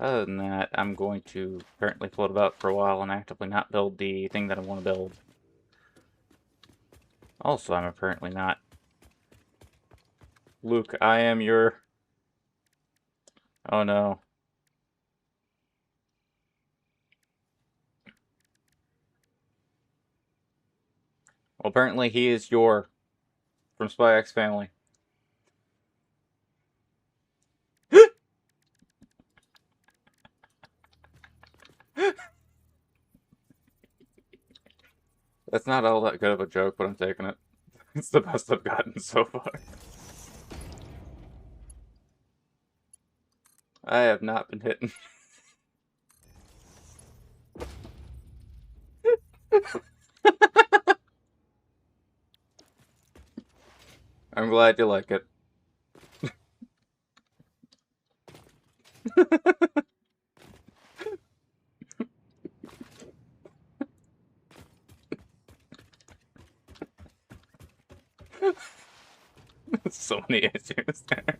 Other than that, I'm going to apparently float about for a while and actively not build the thing that I want to build. Also, I'm apparently not. Luke, I am your... Oh no. Well, apparently he is your... from Spy X Family. That's not all that good of a joke, but I'm taking it. It's the best I've gotten so far. I have not been hitting. I'm glad you like it. So many issues there.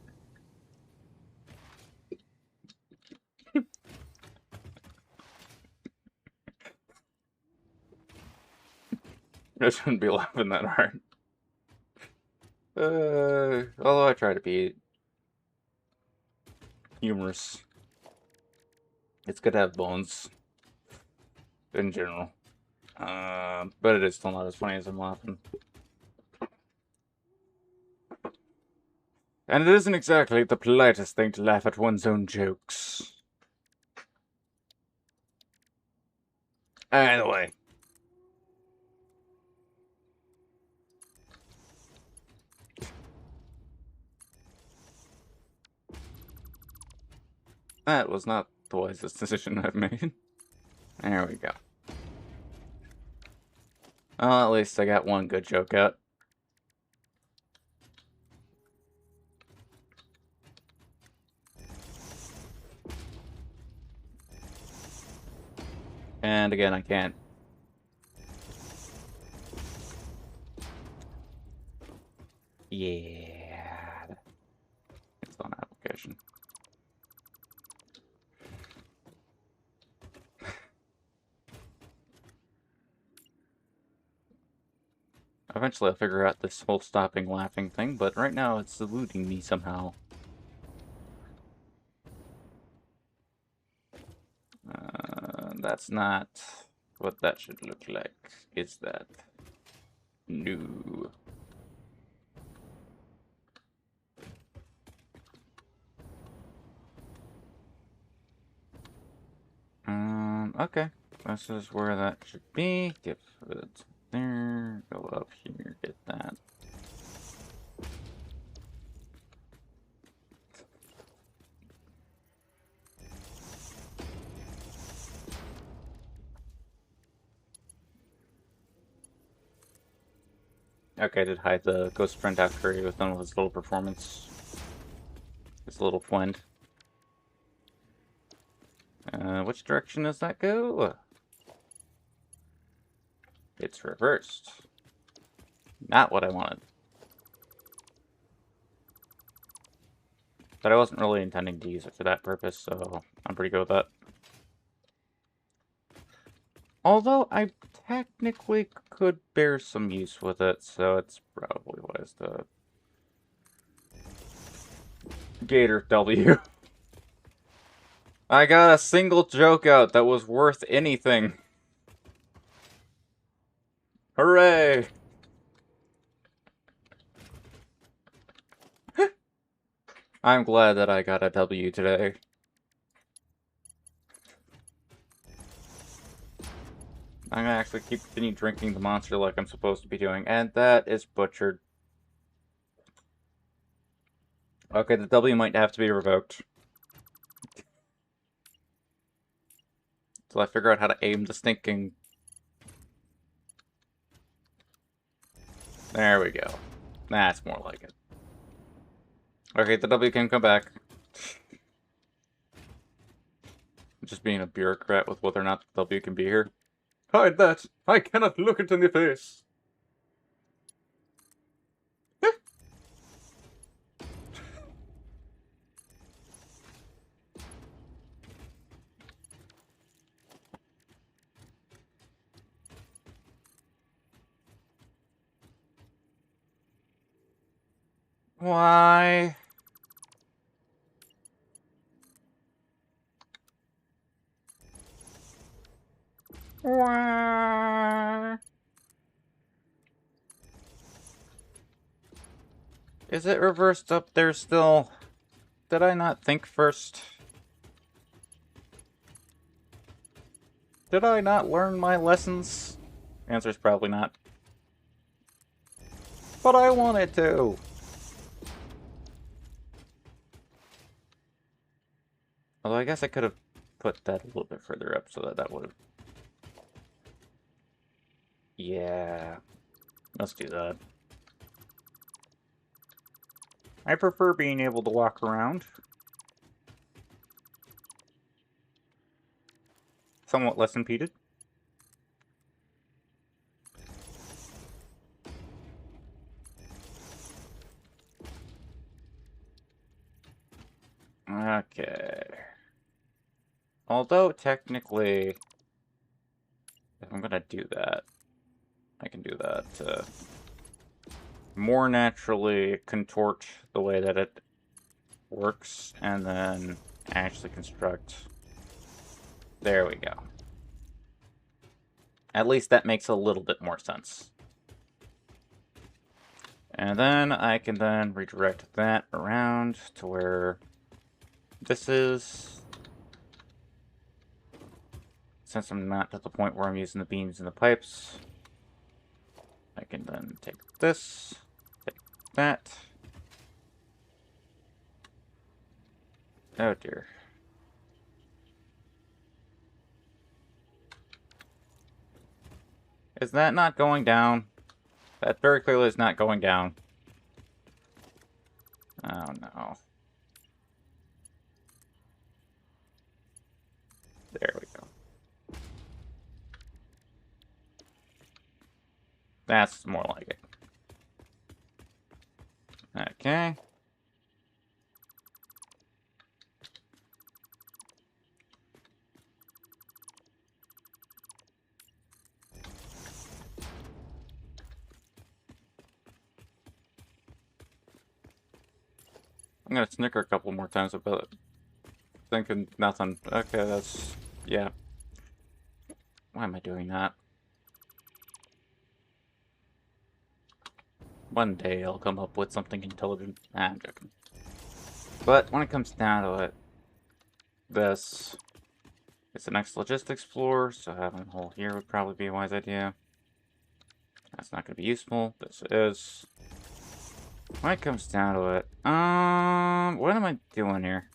I shouldn't be laughing that hard. Although I try to be humorous. It's good to have bones. In general. But it is still not as funny as I'm laughing. And it isn't exactly the politest thing to laugh at one's own jokes. Anyway. That was not the wisest decision I've made. There we go. Well, at least I got one good joke out. And again, I can't. Yeah. It's on application. Eventually I'll figure out this whole stopping laughing thing, but right now it's eluding me somehow. That's not what that should look like, is that? No. Okay. This is where that should be. Get it there, go up here, get that. Okay, I did hide the ghost friend after he was done with his little performance. His little friend. Which direction does that go? It's reversed. Not what I wanted. But I wasn't really intending to use it for that purpose, so I'm pretty good with that. Although I technically could bear some use with it, so it's probably wise to... Gator W. I got a single joke out that was worth anything. Hooray! I'm glad that I got a W today. I'm gonna actually continue drinking the monster like I'm supposed to be doing, and that is butchered. Okay, the W might have to be revoked. Till I figure out how to aim the stinking... There we go. That's more like it. Okay, the W can come back. Just being a bureaucrat with whether or not the W can be here. Hide that! I cannot look it in the face! Why? Why? Is it reversed up there still? Did I not think first? Did I not learn my lessons? Answer's probably not. But I wanted to! Although I guess I could have put that a little bit further up so that that would have... Yeah. Let's do that. I prefer being able to walk around. Somewhat less impeded. Okay. Although, technically, if I'm gonna do that, I can do that to more naturally contort the way that it works, and then actually construct... There we go. At least that makes a little bit more sense. And then I can then redirect that around to where this is. Since I'm not at the point where I'm using the beams and the pipes, I can then take this, take that. Oh dear. Is that not going down? That very clearly is not going down. Oh no. There we go. That's more like it. Okay. I'm gonna snicker a couple more times about it. Thinking nothing. Okay, that's... yeah. Why am I doing that? One day I'll come up with something intelligent. Nah, I'm joking. But when it comes down to it, this is the next logistics floor, so having a hole here would probably be a wise idea. That's not going to be useful. This is. When it comes down to it, what am I doing here?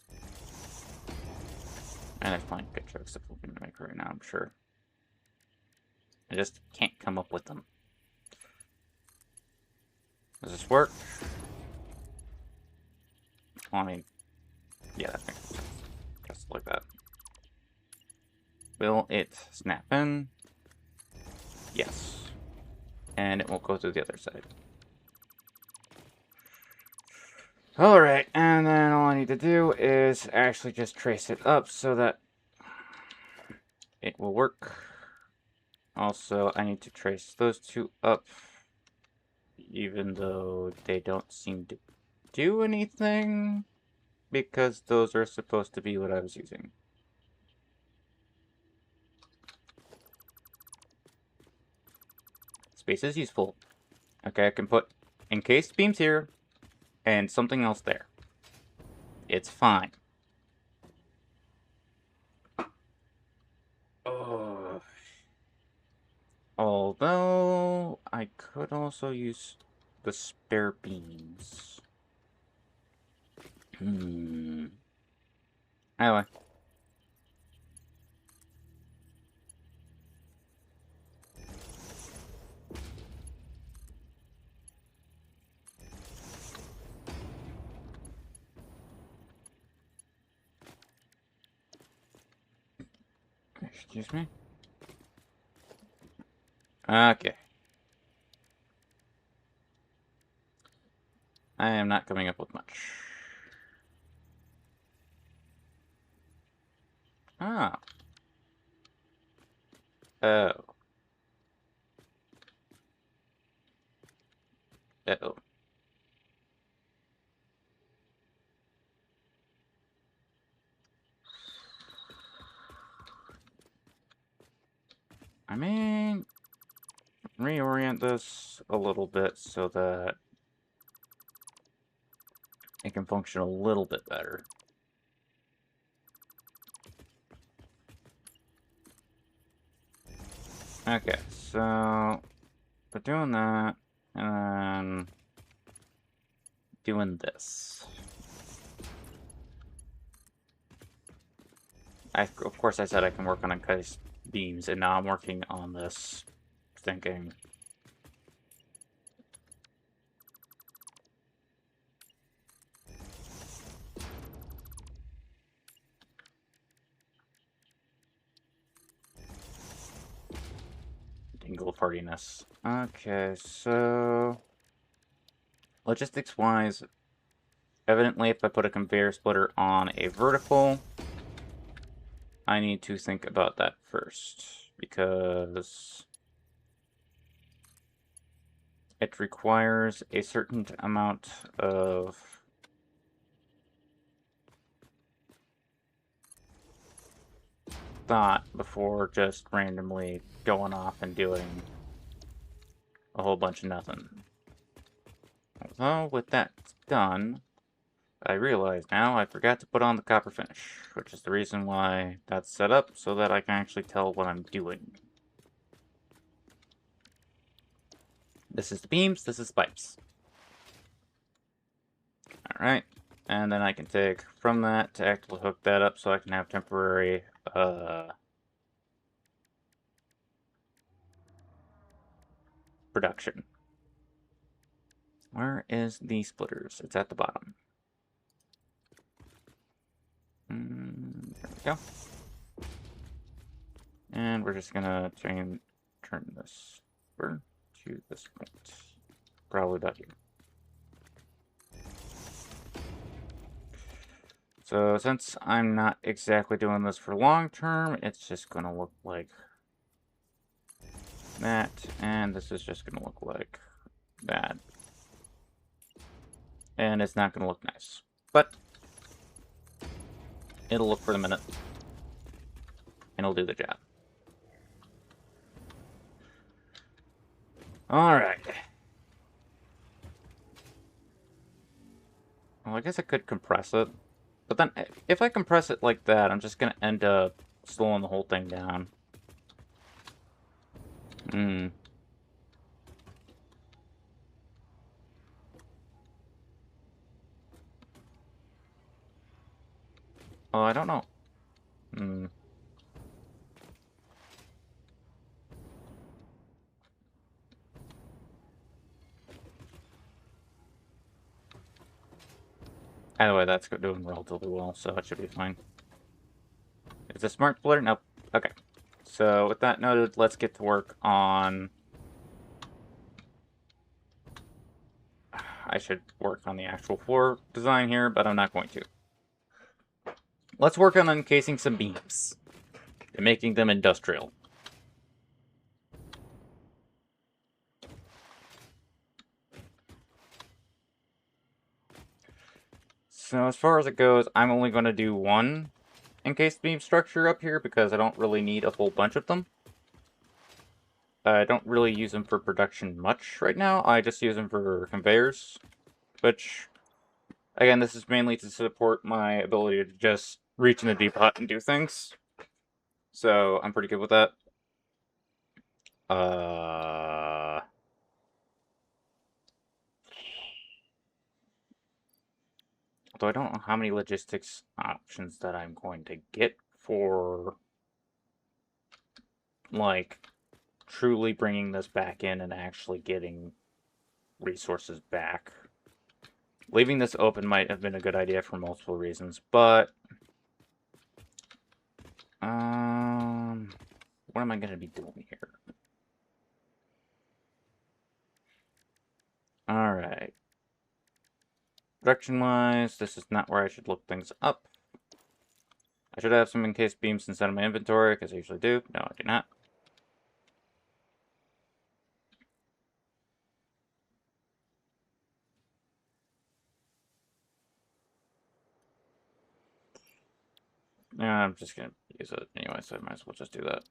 And there's plenty of good jokes that we can make right now, I'm sure. I just can't come up with them. Does this work? Well, I mean, yeah, that makes sense. Just like that. Will it snap in? Yes. And it won't go through the other side. Alright, and then all I need to do is actually just trace it up so that it will work. Also, I need to trace those two up, even though they don't seem to do anything, because those are supposed to be what I was using. Space is useful. Okay, I can put encased beams here and something else there. It's fine. Oh. Although, I could also use the spare beams. Anyway. Excuse me? Okay. I am not coming up with much. Ah. Oh. Uh-oh. I mean, reorient this a little bit so that it can function a little bit better. Okay, so we're doing that, and then doing this. Of course I said I can work on encased beams, and now I'm working on this, thinking... Dingle partiness. Okay, so... logistics-wise, evidently if I put a conveyor splitter on a vertical, I need to think about that first, because it requires a certain amount of thought before just randomly going off and doing a whole bunch of nothing. Although, with that done, I realize now I forgot to put on the copper finish, which is the reason why that's set up, so that I can actually tell what I'm doing. This is the beams, this is pipes. Alright, and then I can take from that to actually hook that up so I can have temporary, production. Where is the splitters? It's at the bottom. There we go. And we're just gonna turn this over to this point. Probably about here. So since I'm not exactly doing this for long term, it's just gonna look like that, and this is just gonna look like that. And it's not gonna look nice. But it'll look for the minute. And it'll do the job. Alright. Well, I guess I could compress it. But then, if I compress it like that, I'm just gonna end up slowing the whole thing down. Hmm. Oh, I don't know. Hmm. Anyway, that's doing relatively well, so it should be fine. Is it smart blur? Nope. Okay. So, with that noted, let's get to work on... I should work on the actual floor design here, but I'm not going to. Let's work on encasing some beams and making them industrial. So as far as it goes, I'm only going to do one encased beam structure up here because I don't really need a whole bunch of them. I don't really use them for production much right now. I just use them for conveyors, which, again, this is mainly to support my ability to just reach in the deep hut and do things. So I'm pretty good with that. Although I don't know how many logistics options that I'm going to get for, like, truly bringing this back in and actually getting resources back. Leaving this open might have been a good idea for multiple reasons, but... what am I going to be doing here? Alright. Production-wise, this is not where I should look things up. I should have some encased beams inside of my inventory, because I usually do. No, I do not. Yeah, I'm just going to use it anyway, so I might as well just do that.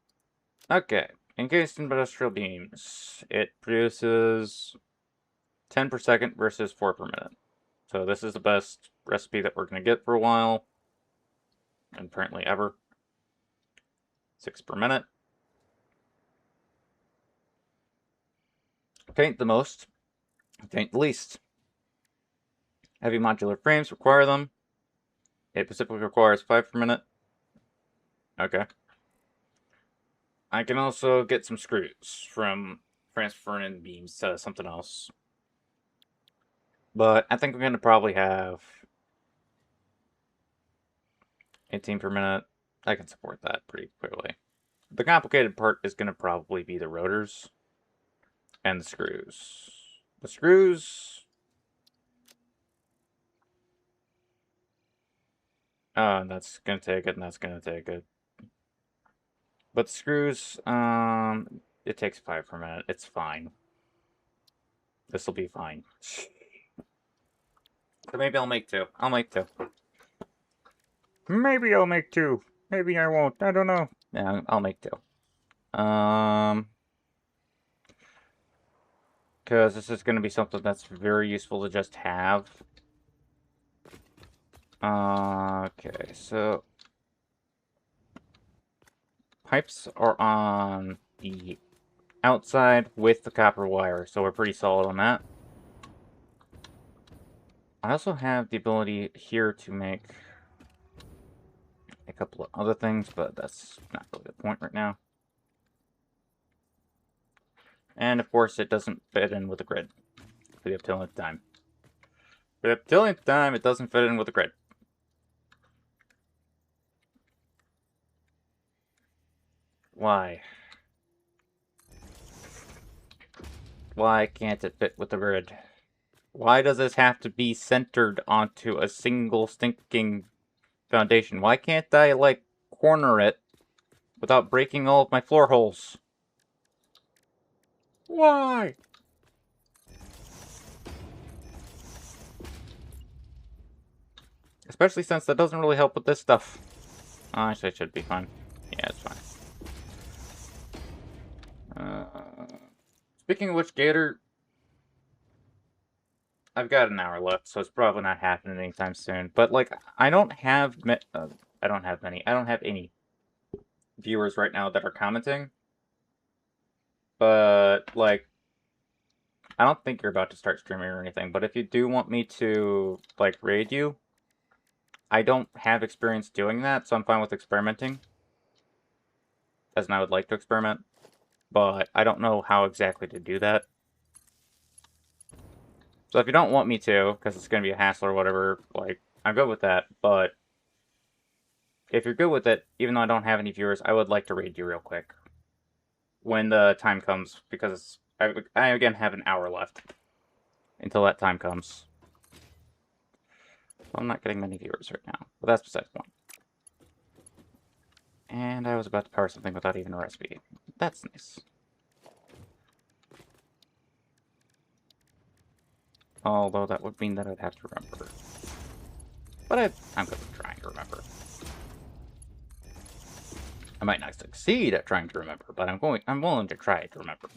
Okay. Encased industrial beams. It produces 10 per second versus 4 per minute. So this is the best recipe that we're going to get for a while. And apparently ever. 6 per minute. Paint the most. Paint the least. Heavy modular frames require them. It specifically requires 5 per minute. Okay. I can also get some screws from transferring beams to something else. But I think I'm going to probably have 18 per minute. I can support that pretty clearly. The complicated part is going to probably be the rotors and the screws. The screws... Oh, that's going to take it, and that's going to take it. But the screws, it takes 5 per minute. It's fine. This will be fine. So maybe I'll make 2. I'll make 2. Maybe I'll make 2. Maybe I won't. I don't know. Yeah, I'll make 2. Because this is going to be something that's very useful to just have. Okay, so... Pipes are on the outside with the copper wire, so we're pretty solid on that. I also have the ability here to make a couple of other things, but that's not really the point right now. And of course, it doesn't fit in with the grid for the uptillionth time. For the uptillionth time, it doesn't fit in with the grid. Why? Why can't it fit with the grid? Why does this have to be centered onto a single stinking foundation. Why can't I, like, corner it without breaking all of my floor holes? Why? Especially since that doesn't really help with this stuff. Oh, actually, it should be fine. Yeah, it's fine. Speaking of which, Gator, I've got an hour left, so it's probably not happening anytime soon. But, like, I don't have I don't have many. I don't have any viewers right now that are commenting. But, like, I don't think you're about to start streaming or anything. But if you do want me to, like, raid you, I don't have experience doing that, so I'm fine with experimenting. As in, I would like to experiment. But I don't know how exactly to do that. So if you don't want me to, because it's going to be a hassle or whatever, like, I'm good with that. But if you're good with it, even though I don't have any viewers, I would like to raid you real quick. When the time comes, because I again have an hour left until that time comes. I'm not getting many viewers right now, but that's besides the point. And I was about to power something without even a recipe. That's nice. Although that would mean that I'd have to remember. But I'm good at trying to remember. I might not succeed at trying to remember, but I'm willing to try to remember.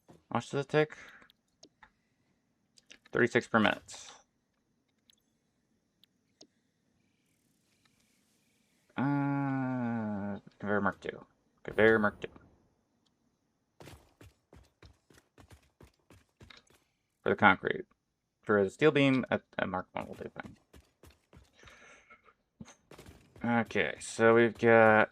How much does it take? 36 per minute. Conveyor Mark 2. Conveyor Mark 2. For the concrete. For the steel beam, at Mark 1 will do fine. Okay, so we've got...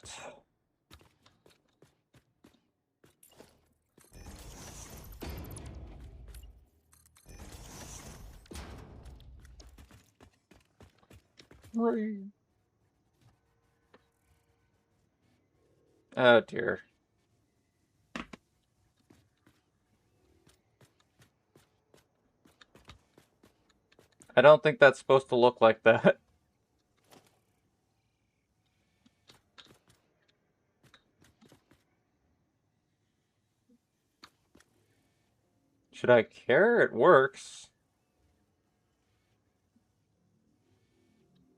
Oh dear. I don't think that's supposed to look like that. Should I care? It works.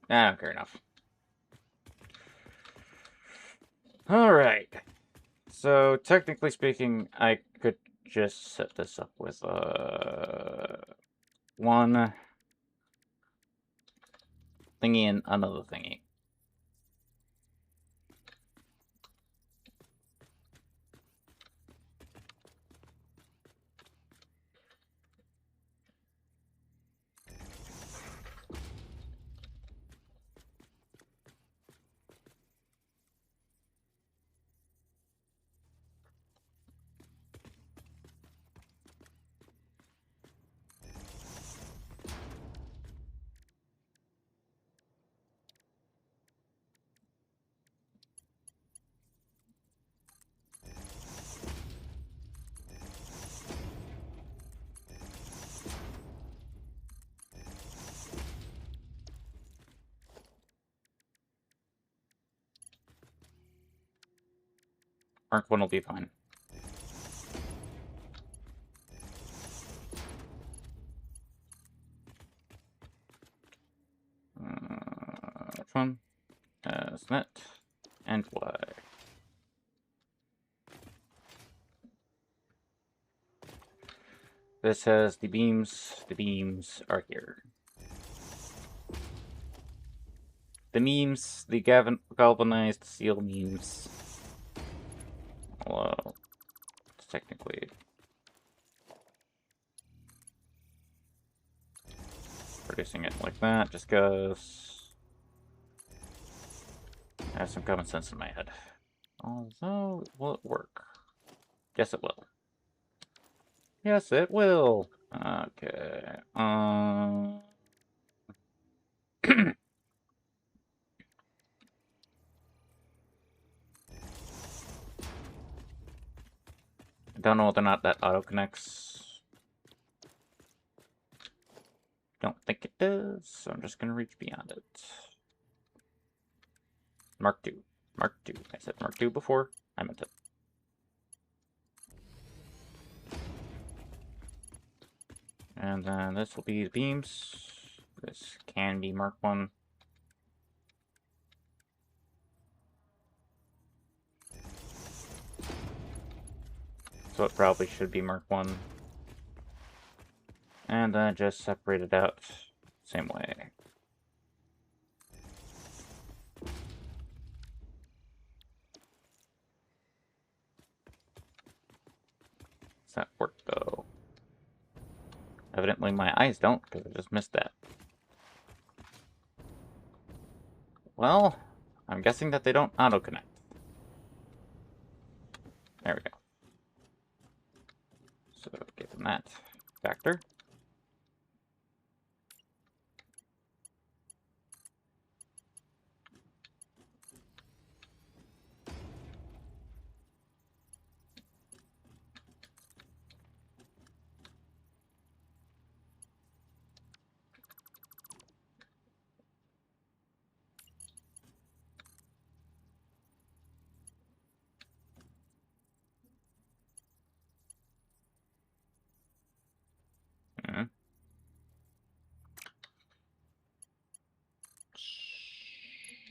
I don't care enough. Alright. So, technically speaking, I could just set this up with, one thingy and another thingy. Mark 1 will be fine. Which one? Net and Y. This has the beams. The beams are here. The memes, the galvanized steel memes. Well, it's technically producing it like that just goes. I have some common sense in my head. Although, will it work? Yes, it will. Yes, it will. Okay. I don't know whether or not that auto connects. Don't think it does, so I'm just gonna reach beyond it. Mark II. Mark II. I said Mark II before. I meant it. And then this will be the beams. This can be Mark 1. So it probably should be Mark 1. And then just separate it out same way. Does that work though? Evidently my eyes don't, because I just missed that. Well, I'm guessing that they don't auto-connect. There we go. So give them that factor.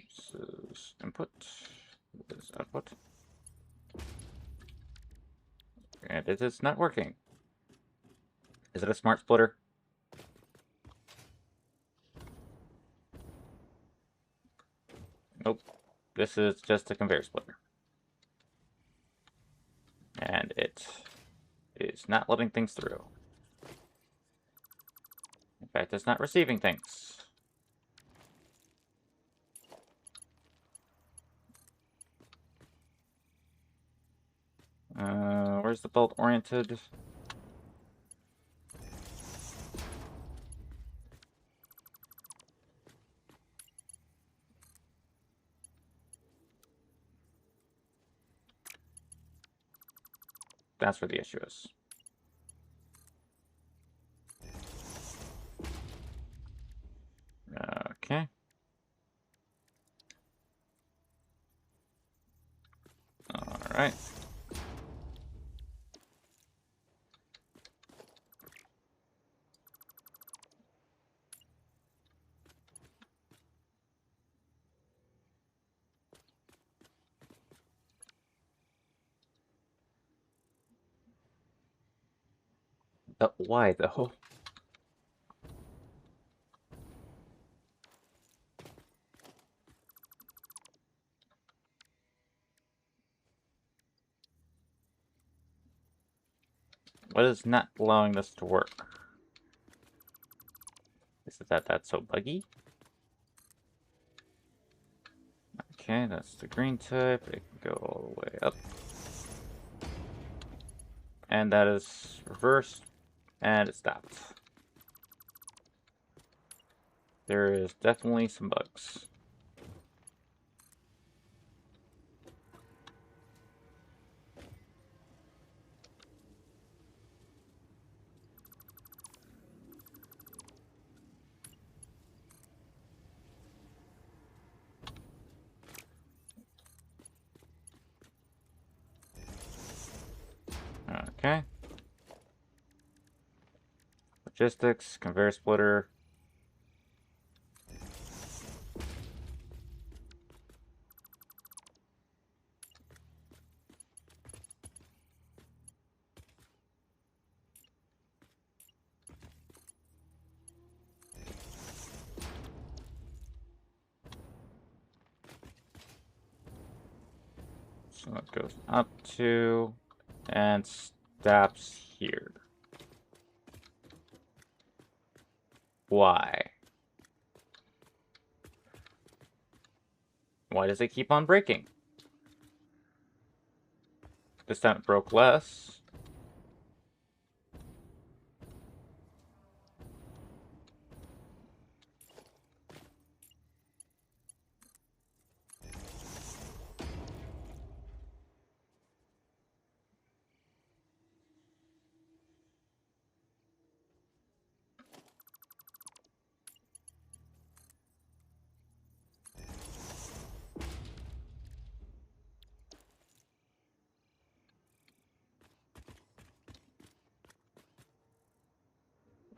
This is input. This is output. And it is not working. Is it a smart splitter? Nope. This is just a conveyor splitter. And it is not letting things through. In fact, it's not receiving things. Where's the bolt oriented? That's where the issue is. Okay. Alright. But why though? What is not allowing this to work? Is it that that's so buggy? Okay, that's the green type. It can go all the way up. And that is reversed. And it stopped. There is definitely some bugs. Okay. Logistics, conveyor splitter. So it goes up to and stops here. Why? Why does it keep on breaking? This time it broke less.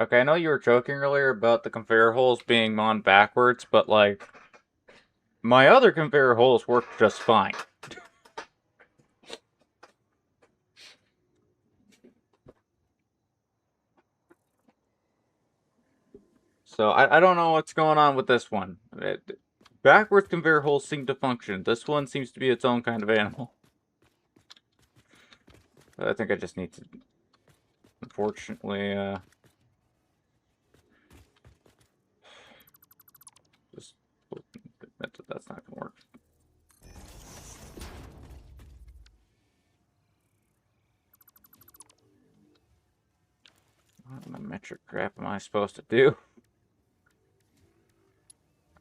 Okay, I know you were joking earlier about the conveyor holes being on backwards, but like, my other conveyor holes work just fine. So I don't know what's going on with this one. Backwards conveyor holes seem to function. This one seems to be its own kind of animal. I think I just need to, unfortunately, just that's not gonna work. What in the metric crap am I supposed to do?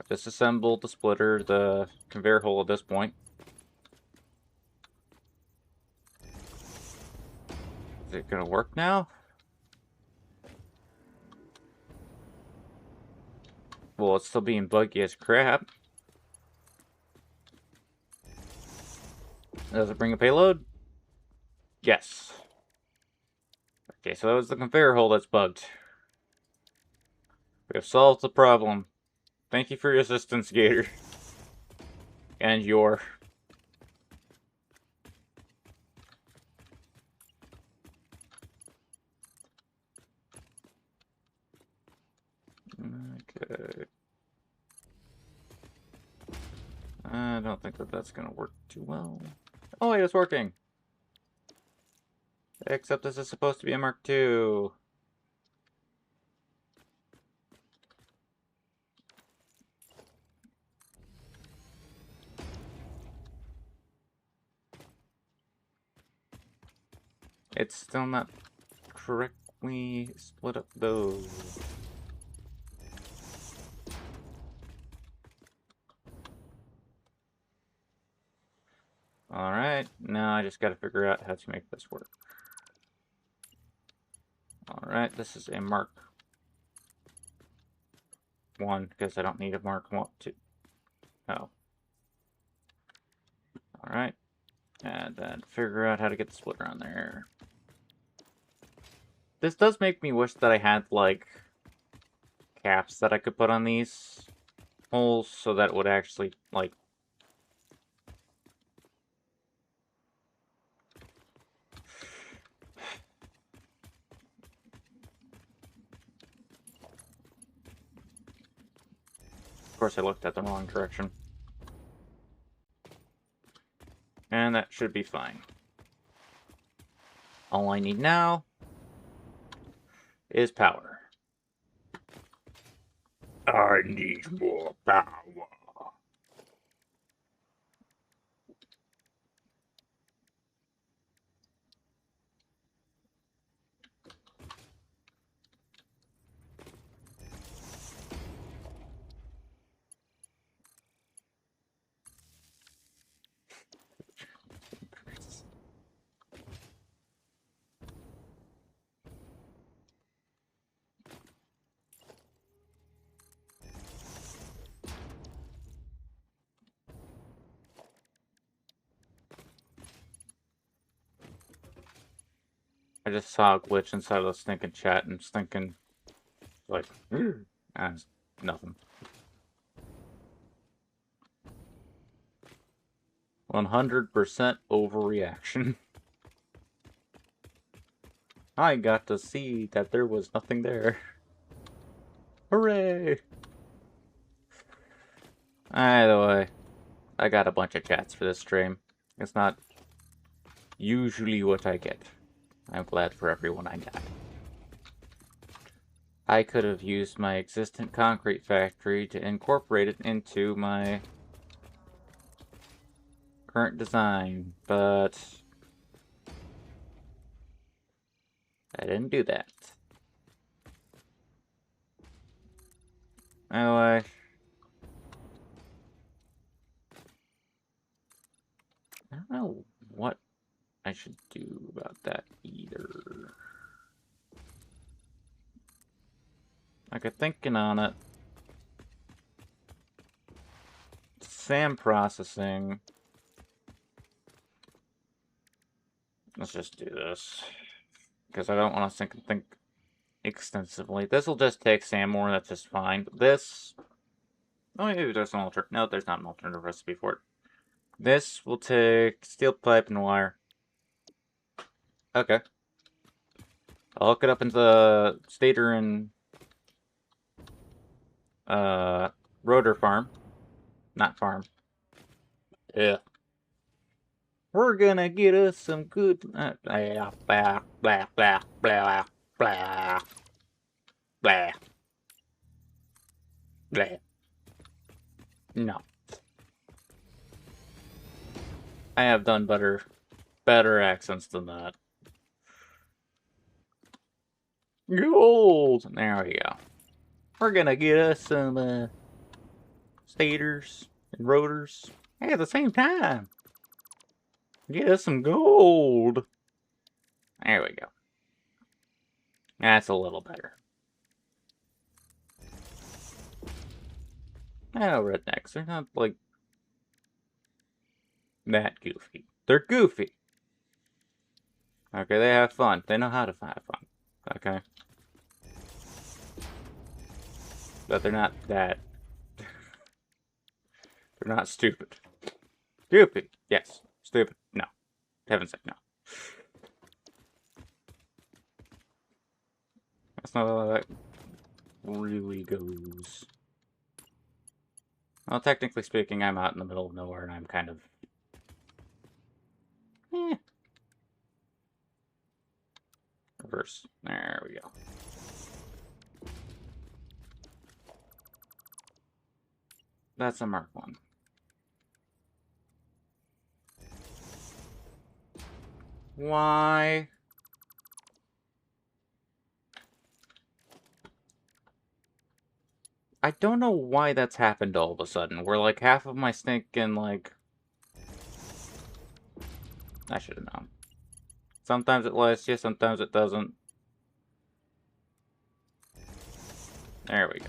I've disassembled the splitter, the conveyor hole at this point. Is it gonna work now? Well, it's still being buggy as crap. Does it bring a payload? Yes. Okay, so that was the conveyor hole that's bugged. We have solved the problem. Thank you for your assistance, Gator. And your... Okay. I don't think that that's gonna work too well. Oh, wait, it's working! Except this is supposed to be a Mark II. It's still not correctly split up those. Alright, now I just gotta figure out how to make this work. Alright, this is a Mark 1, because I don't need a Mark 1, 2. Oh. Alright, and then figure out how to get the splitter on there. This does make me wish that I had, like, caps that I could put on these holes so that it would actually, like... Of course, I looked at the wrong direction. And that should be fine. All I need now is power. I need more power. I just saw a glitch inside of the stinking chat and thinking, like, it's nothing. 100% overreaction. I got to see that there was nothing there. Hooray! Either way, I got a bunch of chats for this stream. It's not usually what I get. I'm glad for everyone I got. I could have used my existent concrete factory to incorporate it into my current design, but I didn't do that. Anyway, I don't know what I should do about that either. I got thinking on it. SAM processing. Let's just do this. Because I don't want to think extensively. This will just take sand more, that's just fine. But this... Oh, maybe there's an alternate... No, there's not an alternative recipe for it. This will take steel pipe and wire. Okay. I'll hook it up into the stator and rotor farm. Not farm. Yeah. We're gonna get us some good... blah, blah, blah, blah, blah, blah, blah, blah. Blah. No. I have done better accents than that. Gold! There we go. We're gonna get us some, stators and rotors at the same time. Get us some gold. There we go. That's a little better. Oh, rednecks. They're not, like, that goofy. They're goofy. Okay, they have fun. They know how to have fun. Okay? But they're not that... They're not stupid. Stupid. Yes. Stupid. No. Heaven's sake, no. That's not how that really goes. Well, technically speaking, I'm out in the middle of nowhere, and I'm kind of... Reverse. There we go. That's a Mark 1. Why? I don't know why that's happened all of a sudden. Where, like, half of my stinking, like... I should have known. Sometimes it lasts you, sometimes it doesn't. There we go.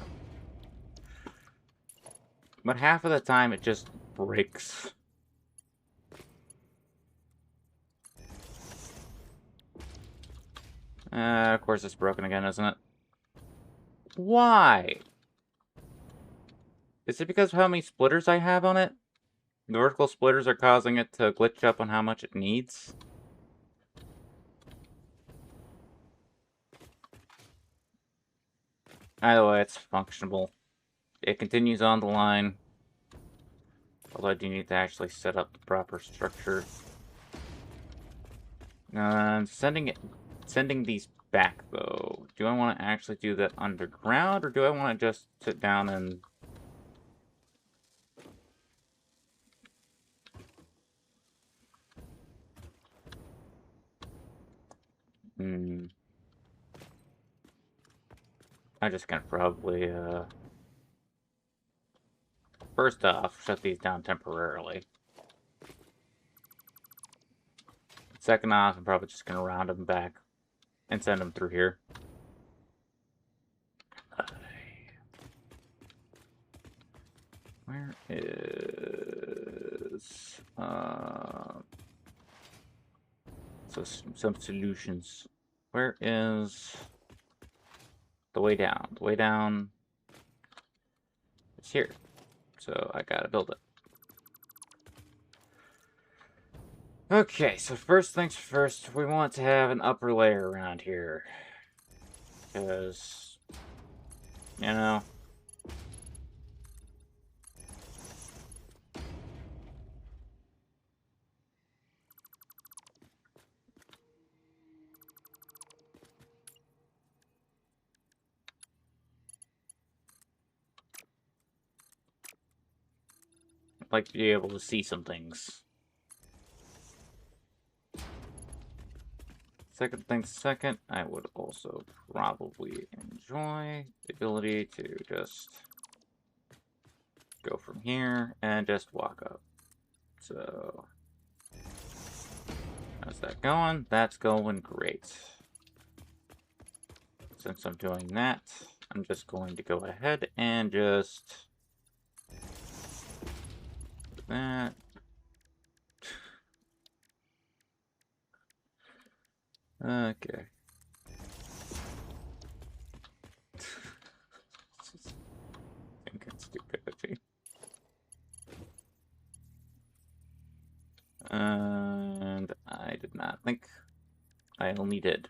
But half of the time it just breaks. Of course it's broken again, isn't it? Why? Is it because of how many splitters I have on it? The vertical splitters are causing it to glitch up on how much it needs? Either way, it's functional. It continues on the line. Although I do need to actually set up the proper structure. Sending these back, though. Do I want to actually do that underground, or do I want to just sit down and... I'm just gonna probably, first off, shut these down temporarily. Second off, I'm probably just gonna round them back and send them through here. Where is... So, some solutions. Where is... the way down? The way down... it's here. So, I gotta build it. Okay, so first things first, we want to have an upper layer around here. Because... you know... I'd like to be able to see some things. Second thing second, I would also probably enjoy the ability to just go from here and just walk up. So, how's that going? That's going great. Since I'm doing that, I'm just going to go ahead and just do that. Okay. think I only did.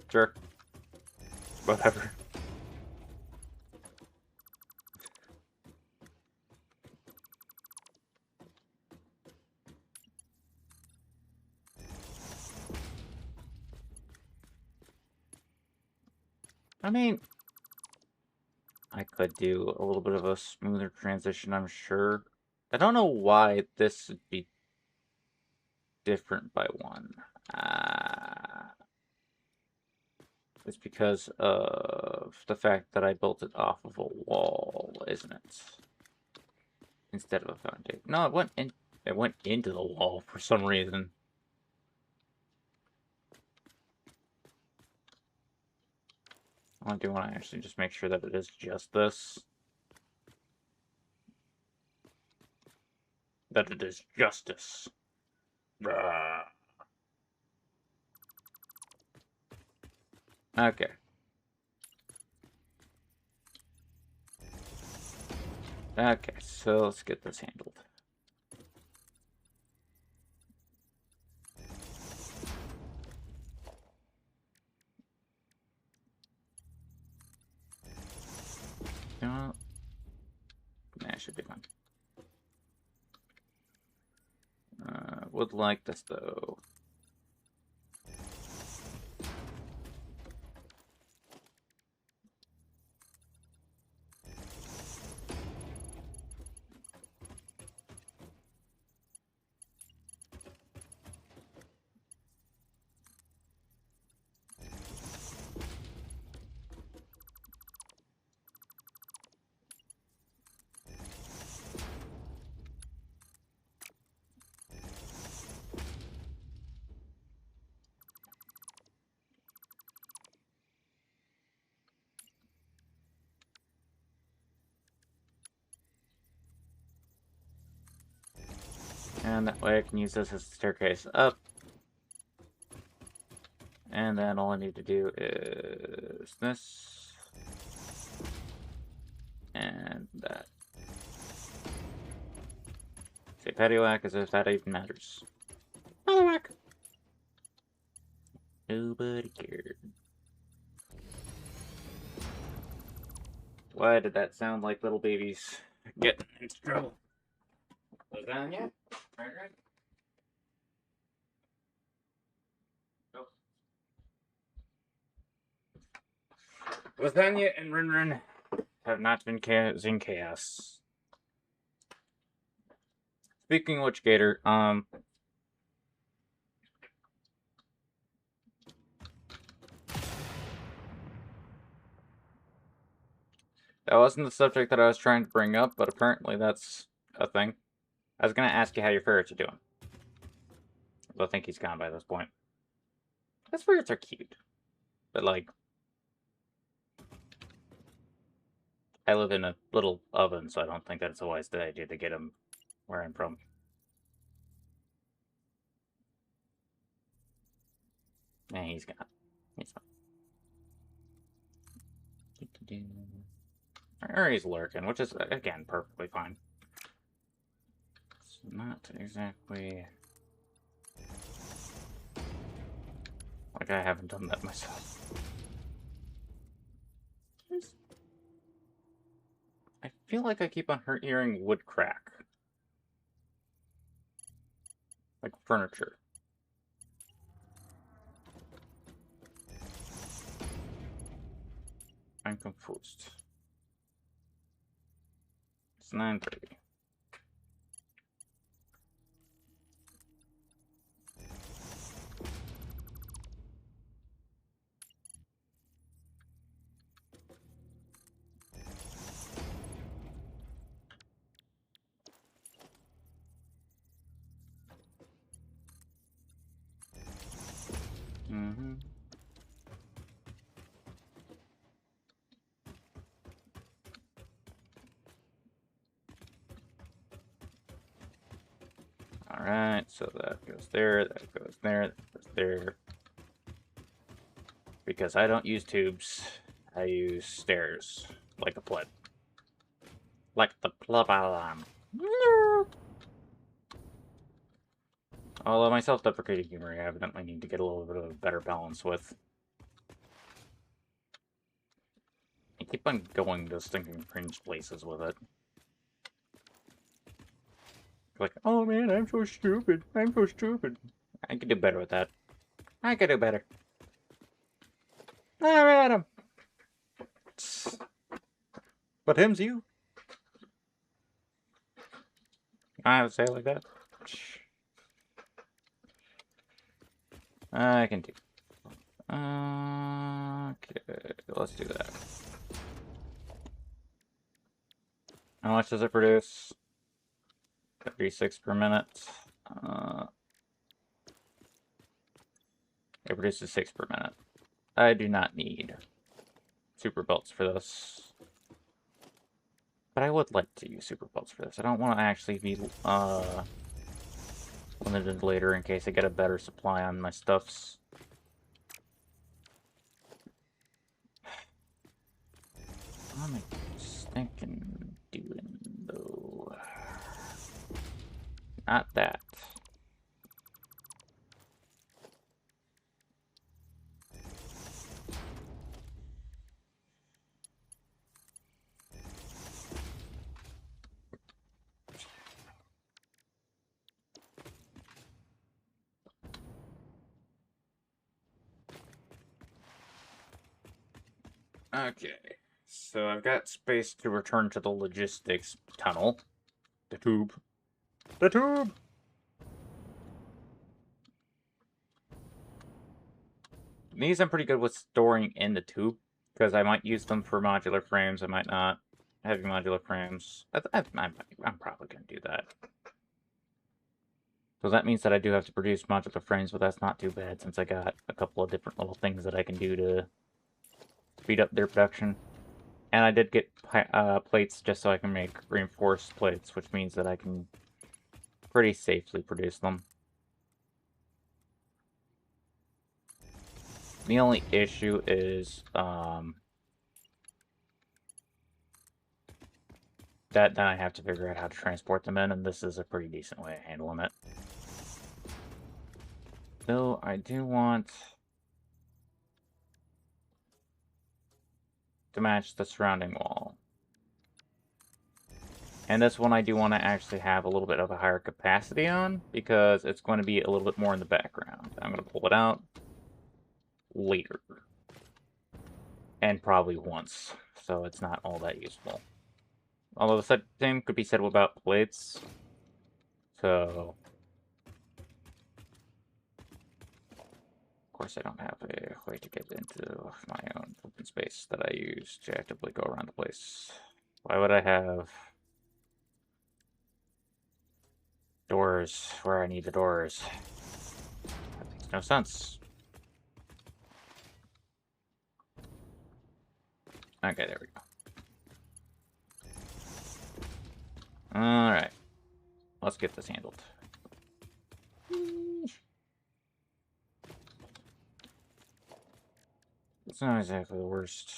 Sure. Whatever. I mean, I could do a little bit of a smoother transition, I'm sure. I don't know why this would be different by one. It's because of the fact that I built it off of a wall, isn't it? Instead of a foundation. No, it went into the wall for some reason. I do want to actually just make sure that it is just this. That it is justice. Okay. Okay, so let's get this handled. You know what? Nah, it should be fine. Would like this though. And that way I can use this as a staircase up. And then all I need to do is this. And that. Say paddywhack as if that even matters. Paddywhack! Nobody cared. Why did that sound like little babies getting into trouble? Was that yet? Right. Lasagna and Rin have not been causing chaos. Speaking of which, Gator, that wasn't the subject that I was trying to bring up, but apparently that's a thing. I was gonna ask you how your ferrets are doing. I think he's gone by this point. His ferrets are cute. But, like, I live in a little oven, so I don't think that's a wise idea to get him where I'm from. Yeah, he's gone. He's fine. Or he's lurking, which is, again, perfectly fine. It's not exactly... like I haven't done that myself. I feel like I keep on hearing wood crack. Like furniture. I'm confused. It's 9:30. Mm-hmm. Alright, so that goes there, that goes there, that goes there. Because I don't use tubes. I use stairs. Like a pleb. Like the pleb I am. Although my self-deprecating humor I evidently need to get a little bit of a better balance with. I keep on going to stinking cringe places with it. Like, oh man, I'm so stupid. I'm so stupid. I could do better with that. I could do better. I'm Adam. But him's you. I have to say it like that. I can do. Okay, let's do that. How much does it produce? 36 per minute. It produces 6 per minute. I do not need super belts for this. But I would like to use super belts for this. I don't want to actually be limited later in case I get a better supply on my stuffs. What am I stinking doing, though? Not that. Okay, so I've got space to return to the logistics tunnel. The tube. The tube! These I'm pretty good with storing in the tube, because I might use them for modular frames, I might not. Heavy modular frames. I'm probably going to do that. So that means that I do have to produce modular frames, but that's not too bad, since I got a couple of different little things that I can do to speed up their production. And I did get plates just so I can make reinforced plates, which means that I can pretty safely produce them. The only issue is that then I have to figure out how to transport them in, and this is a pretty decent way of handling it. Though I do want to match the surrounding wall. And this one I do want to actually have a little bit of a higher capacity on, because it's going to be a little bit more in the background. I'm going to pull it out later. And probably once, so it's not all that useful. Although the same could be said about plates. So, of course I don't have a way to get into my own open space that I use to actively go around the place. Why would I have doors where I need the doors? That makes no sense. Okay, there we go. Alright. Let's get this handled. It's not exactly the worst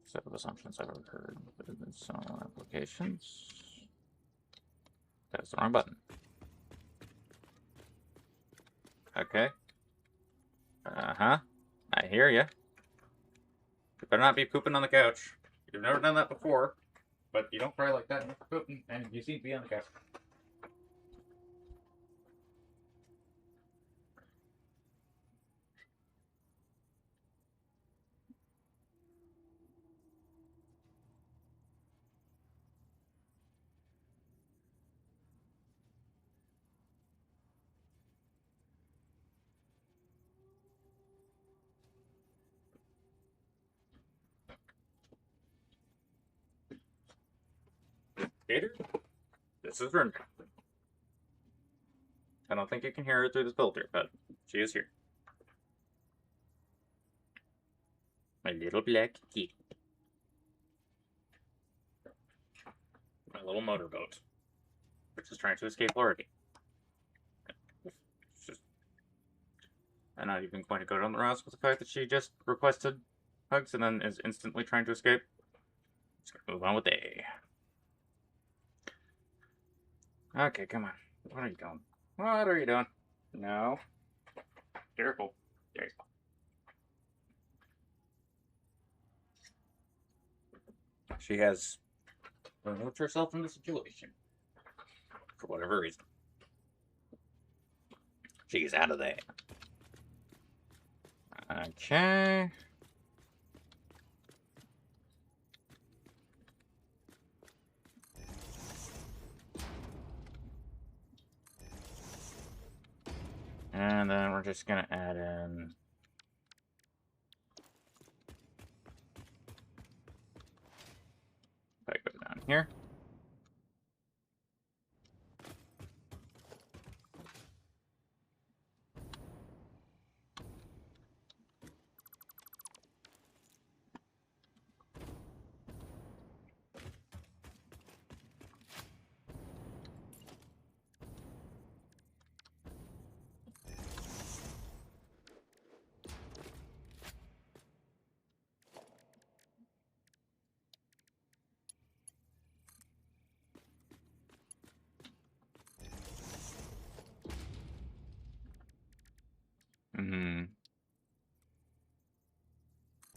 set of assumptions I've ever heard, but in some applications. That's the wrong button. Okay. Uh-huh. I hear ya. You better not be pooping on the couch. You've never done that before, but you don't cry like that. You're pooping, and you seem to be on the couch. Gator, this is Ren. I don't think you can hear her through the filter, but she is here. My little black kitty. My little motorboat, which is trying to escape Oregon. It's just and not even going to go down the route with the fact that she just requested hugs and then is instantly trying to escape. Just gonna move on with A. Okay, come on. What are you doing? What are you doing? No. Careful. There you go. She has removed herself from the situation. For whatever reason. She's out of there. Okay. And then we're just gonna add in... If I go down here.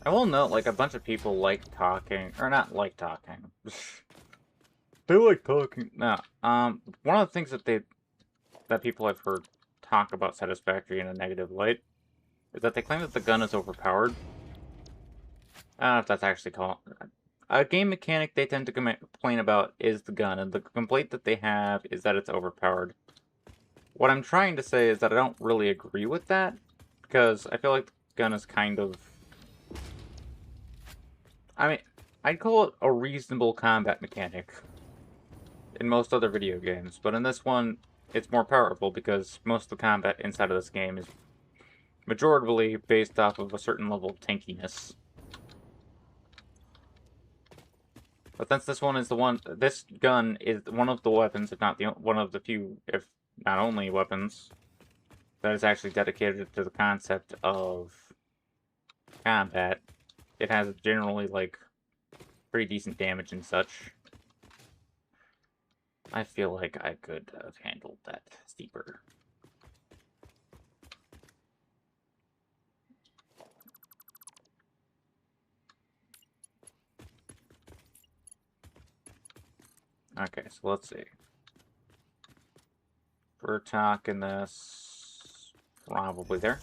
I will note, like, a bunch of people like talking, or not like talking. They like talking. No, one of the things that people I've heard talk about Satisfactory in a negative light is that they claim that the gun is overpowered. I don't know if that's actually called... A game mechanic they tend to complain about is the gun, and the complaint that they have is that it's overpowered. What I'm trying to say is that I don't really agree with that, because I feel like the gun is kind of... I mean, I'd call it a reasonable combat mechanic in most other video games, but in this one, it's more powerful because most of the combat inside of this game is majoritarily based off of a certain level of tankiness. But since this one is this gun is one of the weapons, if not one of the few, if not only weapons, that is actually dedicated to the concept of combat. It has generally, like, pretty decent damage and such. I feel like I could have handled that steeper. Okay, so let's see. We're talking this probably there.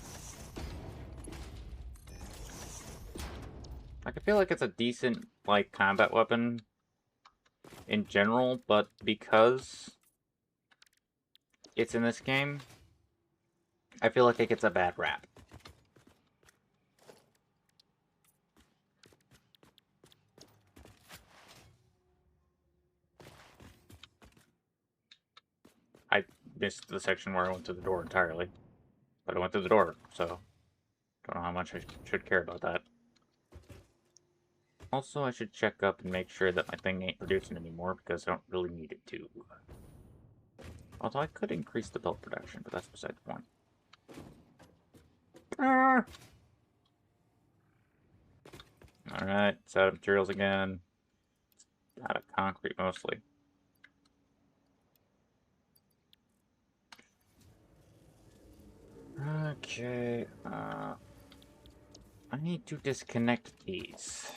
I feel like it's a decent, like, combat weapon in general, but because it's in this game, I feel like it gets a bad rap. I missed the section where I went through the door entirely. But I went through the door, so don't know how much I should care about that. Also, I should check up and make sure that my thing ain't producing anymore, because I don't really need it to. Although I could increase the belt production, but that's beside the point. Ah! Alright, it's out of materials again. It's out of concrete, mostly. Okay, I need to disconnect these.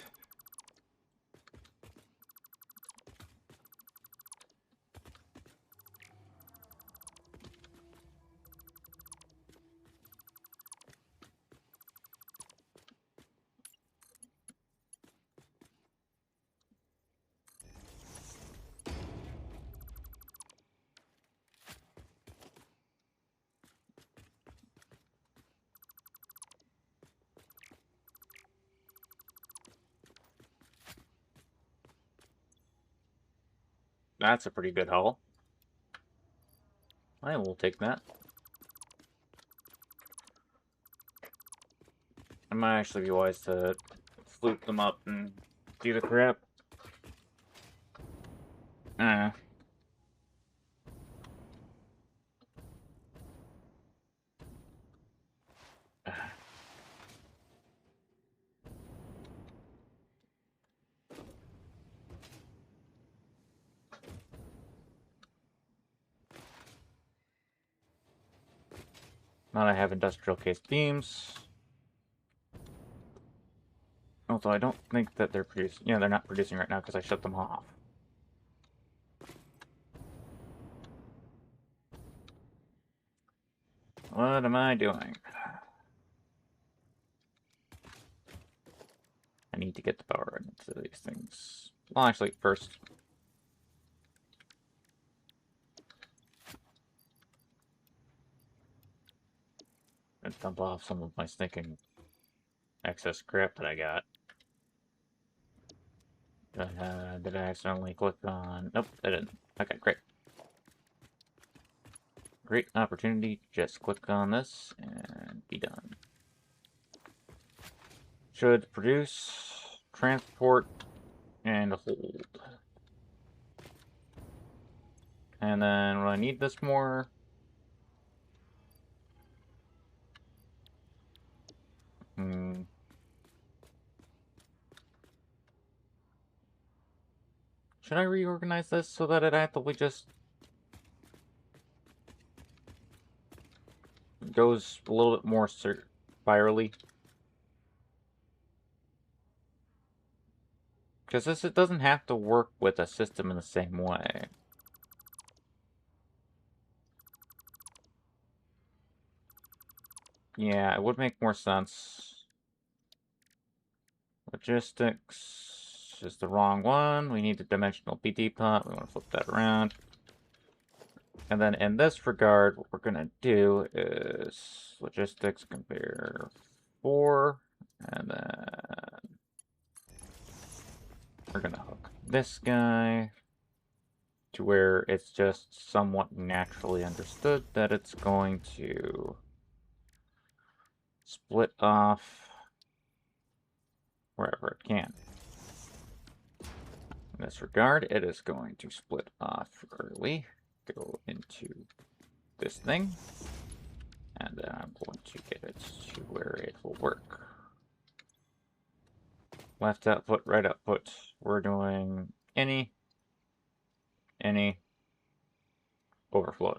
That's a pretty good haul. I will take that. I might actually be wise to flute them up and do the crap. Now I have industrial case beams. Although I don't think that they're producing. Yeah, they're not producing right now because I shut them off. What am I doing? I need to get the power into these things. Well, actually, first. And dump off some of my stinking excess crap that I got. Did I accidentally click on... Nope, I didn't. Okay, great. Great opportunity. Just click on this and be done. Should produce, transport, and hold. And then when I need this more... Should I reorganize this so that it actually just goes a little bit more spirally? Because it doesn't have to work with a system in the same way. Yeah, it would make more sense. Logistics is the wrong one. We need a dimensional PD pot. We want to flip that around. And then in this regard, what we're going to do is logistics compare 4. And then we're going to hook this guy to where it's just somewhat naturally understood that it's going to split off wherever it can. In this regard, it is going to split off early, go into this thing, and then I'm going to get it to where it will work. Left output, right output. We're doing any, overflow.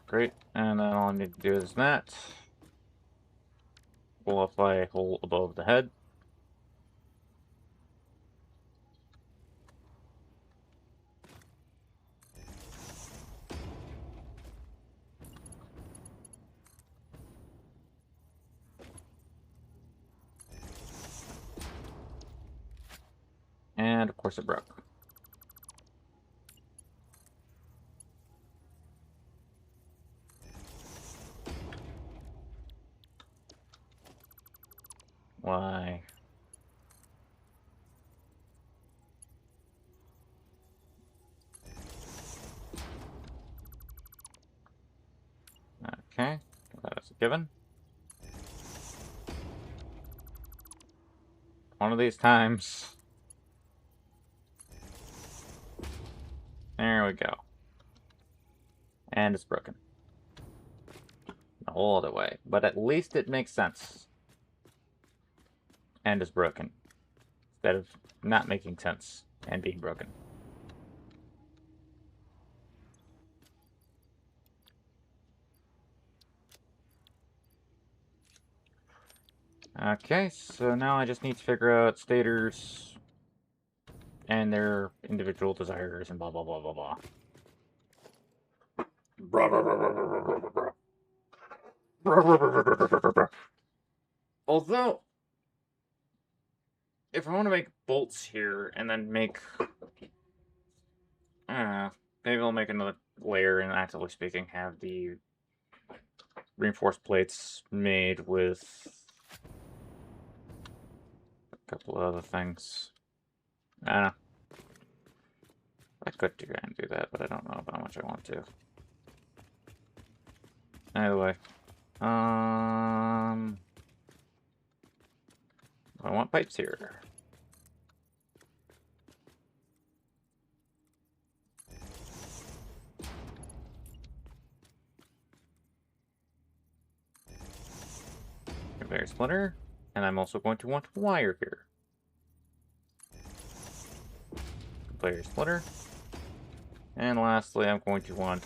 Great, and then all I need to do is that. We'll apply a hole above the head. And of course it broke. Why? Okay, that is a given. One of these times. There we go. And it's broken. The whole other way. But at least it makes sense. And is broken. Instead of not making sense and being broken. Okay, so now I just need to figure out stators and their individual desires and blah blah blah blah blah. Although, if I want to make bolts here and then make, maybe I'll make another layer and, actively speaking, have the reinforced plates made with a couple of other things. I don't know. I could try and do that, but I don't know how much I want to. Either way. I want pipes here. Conveyor splitter. And I'm also going to want wire here. player splitter. And lastly, I'm going to want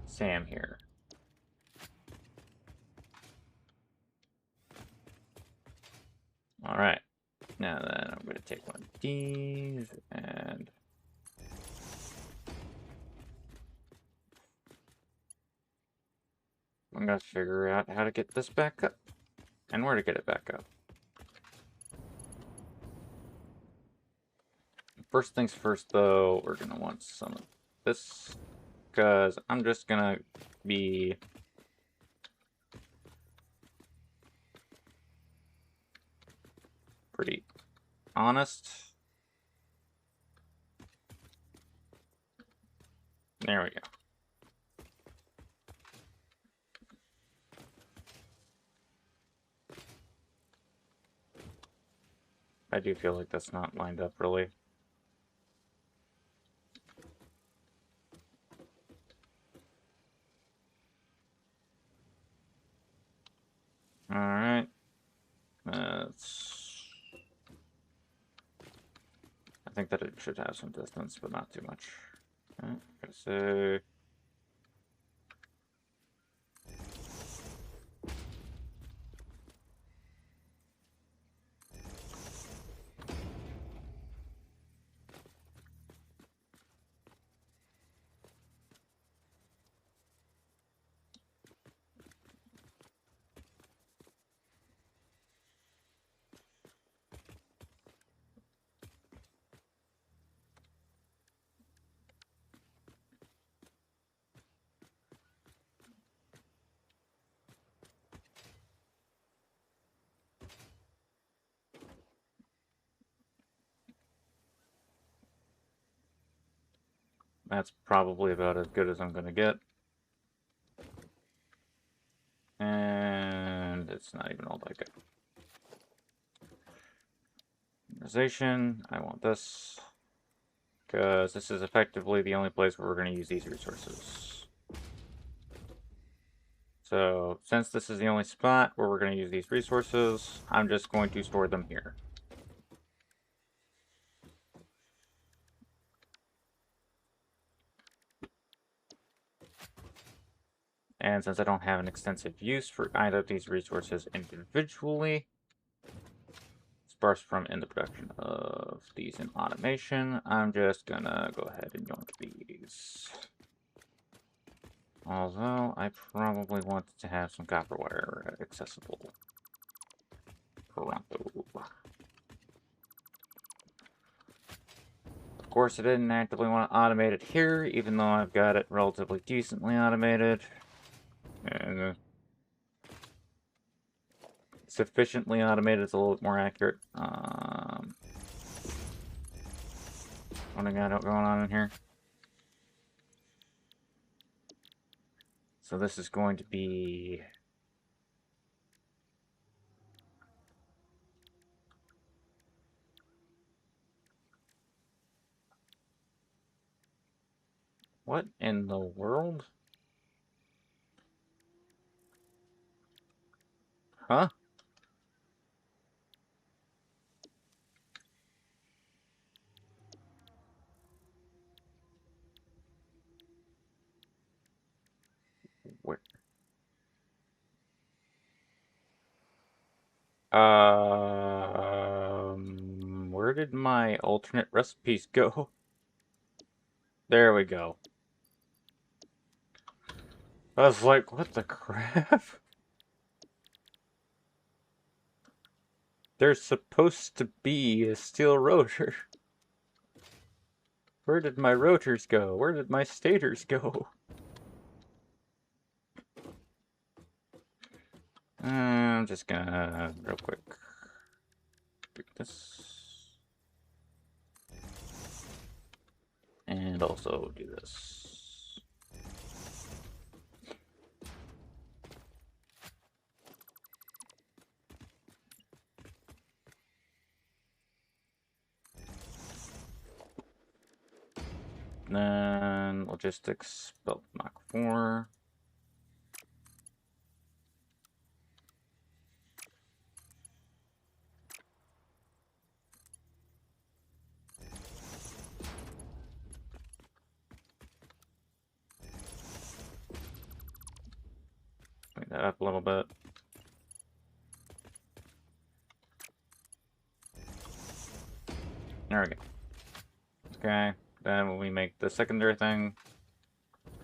Sam here. Alright. Now then, I'm going to take one of these and... I'm going to figure out how to get this back up. And where to get it back up. First things first, though, we're going to want some of this. Because I'm just going to be... pretty honest. There we go. I do feel like that's not lined up really. Alright. I think that it should have some distance, but not too much. Okay, so... That's probably about as good as I'm going to get. And it's not even all that good. Organization, I want this. Because this is effectively the only place where we're going to use these resources. So, since this is the only spot where we're going to use these resources, I'm just going to store them here. And since I don't have an extensive use for either of these resources individually, sparse from in the production of these in automation, I'm just gonna go ahead and yoink these. Although, I probably want to have some copper wire accessible. Pronto. Of course, I didn't actively want to automate it here, even though I've got it relatively decently automated. And sufficiently automated is a little bit more accurate. What I got going on in here? So this is going to be... What in the world? Huh? Where? Where did my alternate recipes go? There we go. I was like, what the crap? There's supposed to be a steel rotor. Where did my rotors go? Where did my stators go? I'm just gonna, real quick, do this. And also do this. Then logistics, built Mach 4. up a little bit. There we go. Okay, then when we make the secondary thing,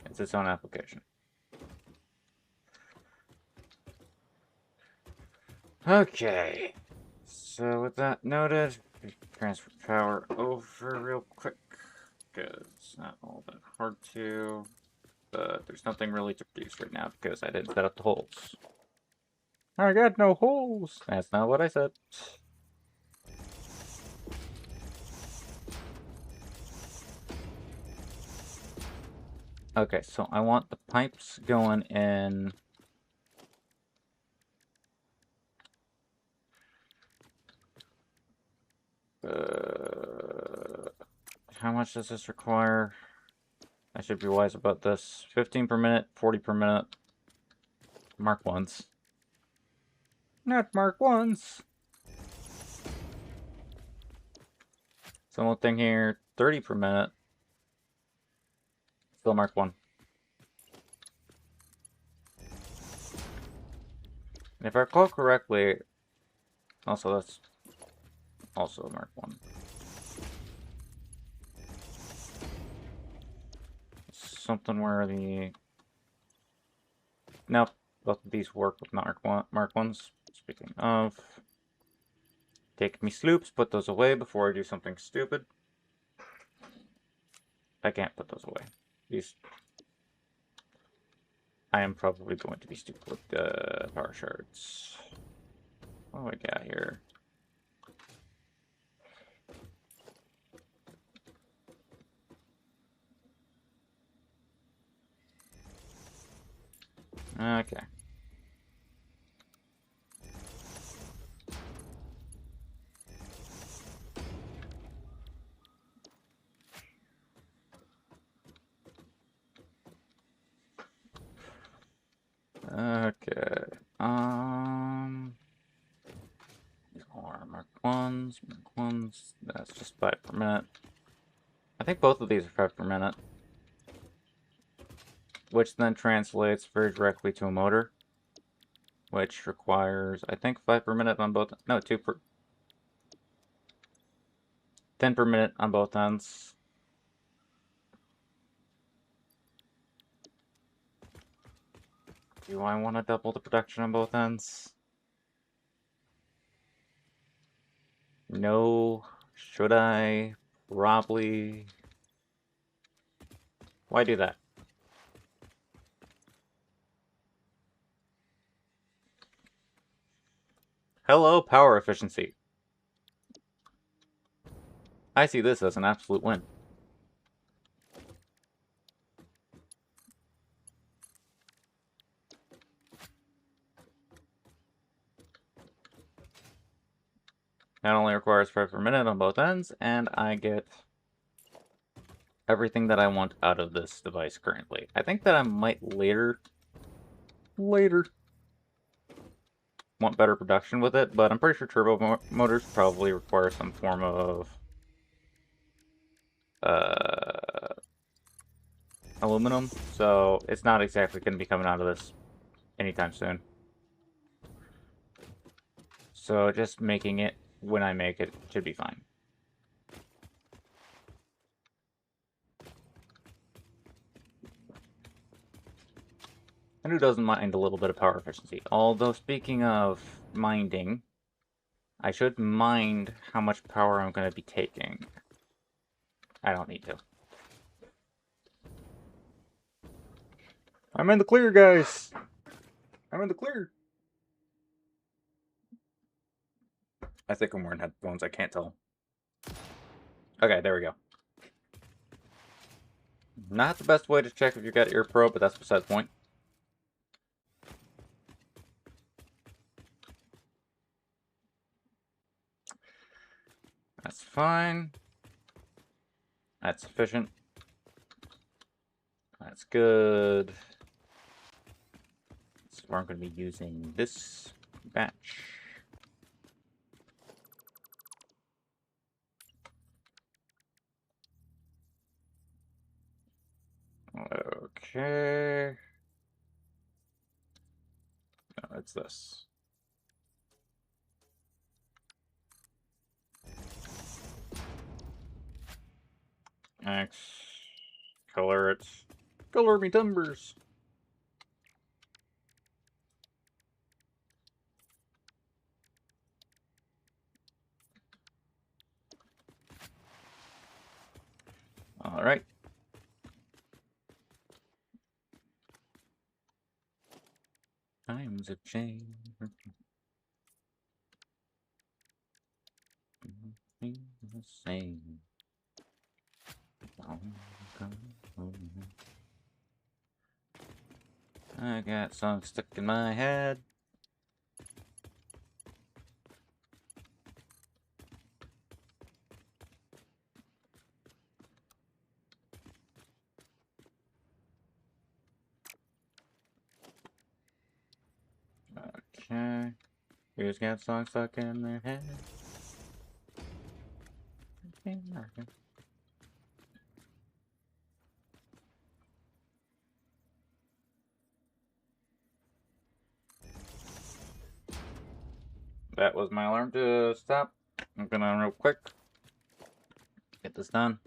it's its own application. Okay, so with that noted, transfer power over real quick, because it's not all that hard to, but there's nothing really to produce right now because I didn't set up the holes. I got no holes! That's not what I said. Okay, so I want the pipes going in. How much does this require? I should be wise about this. 15 per minute, 40 per minute. Mark ones. Not mark ones. Same thing here. 30 per minute. Still mark one. And if I recall correctly, also that's also mark one. Something where the... Nope, both of these work with mark ones. Speaking of... Take me sloops, put those away before I do something stupid. I can't put those away. These... I am probably going to be stupid with power shards. What do we got here? Okay. Okay. More mark ones, that's just 5 per minute. I think both of these are 5 per minute. Which then translates very directly to a motor. Which requires, I think, 5 per minute on both, no, 2 per, 10 per minute on both ends. Do I want to double the production on both ends? No. Should I? Probably. Why do that? Hello, power efficiency. I see this as an absolute win. That only requires 5 per minute on both ends, and I get everything that I want out of this device currently. I think that I might later want better production with it, but I'm pretty sure turbo motors probably require some form of aluminum, so it's not exactly going to be coming out of this anytime soon. So just making it when I make it should be fine. And who doesn't mind a little bit of power efficiency? Although, speaking of minding, I should mind how much power I'm going to be taking. I don't need to. I'm in the clear, guys! I'm in the clear! I think I'm wearing headphones, I can't tell. Okay, there we go. Not the best way to check if you got ear pro, but that's beside the point. That's fine. That's sufficient. That's good. So I'm going to be using this batch. Okay. What's this? X. Color it. Color me timbers. Alright. Times have changed. The same. I got songs stuck in my head. Okay. Who's got songs stuck in their head? That was my alarm to stop. I'm gonna real quick get this done.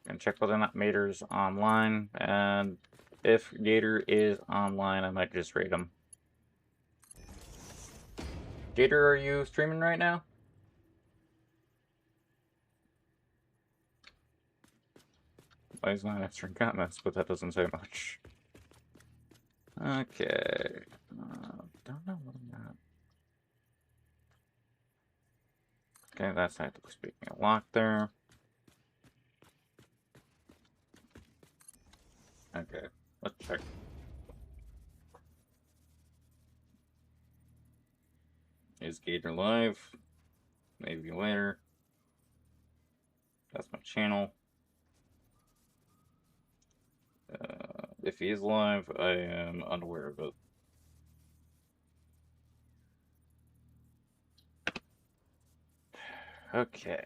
And check whether or not Mater's online, and if Gator is online, I might just raid him. Gator, are you streaming right now? Well, he's not answering comments, but that doesn't say much. Okay. Don't know what I'm at. Okay, that's actively speaking a lock there. Okay, let's check. Is Gator live? Maybe later. That's my channel. If he is live, I am unaware of it. Okay.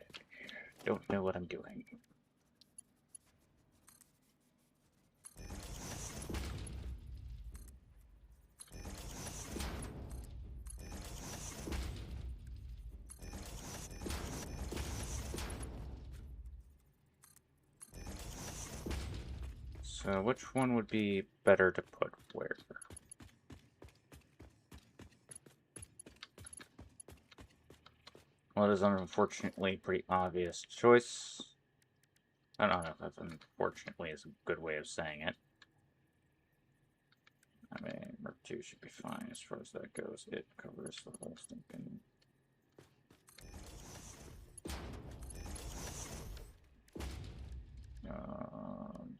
Don't know what I'm doing. So which one would be better to put where? Well, it is an unfortunately pretty obvious choice. I don't know if that's unfortunately is a good way of saying it. I mean, Merc 2 should be fine as far as that goes. It covers the whole stinking...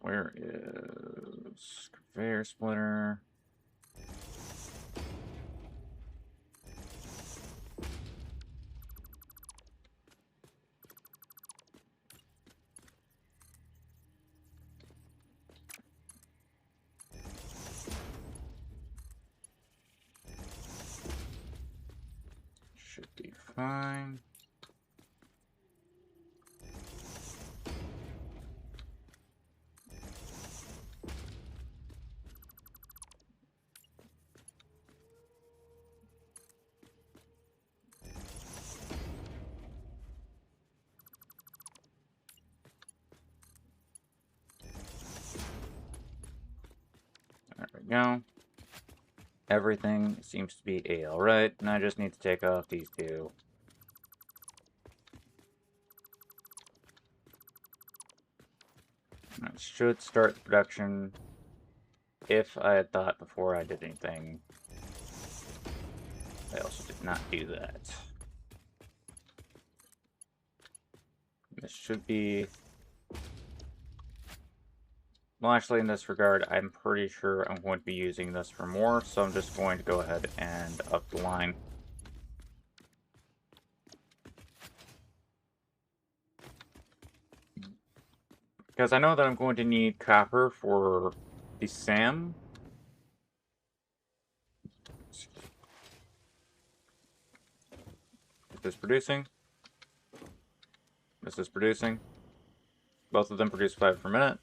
where is conveyor splitter? Should be fine. There we go. Everything seems to be alright, and I just need to take off these two. That should start the production if I had thought before I did anything. I also did not do that. This should be... Well, actually, in this regard, I'm pretty sure I'm going to be using this for more, so I'm just going to go ahead and up the line. Because I know that I'm going to need copper for the SAM. This is producing. This is producing. Both of them produce 5 per minute.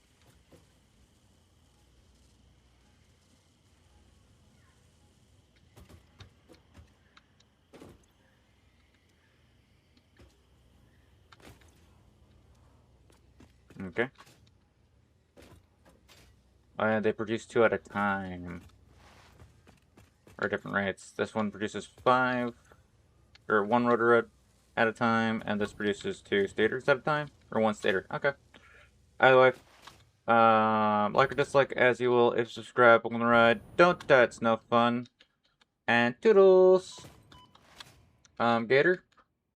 Okay. Oh, yeah, they produce 2 at a time. Or different rates. This one produces 5, or 1 rotor at a time, and this produces 2 stators at a time, or 1 stator. Okay. Either way, like or dislike as you will. If subscribe on the ride, don't die, it's no fun. And toodles! Gator?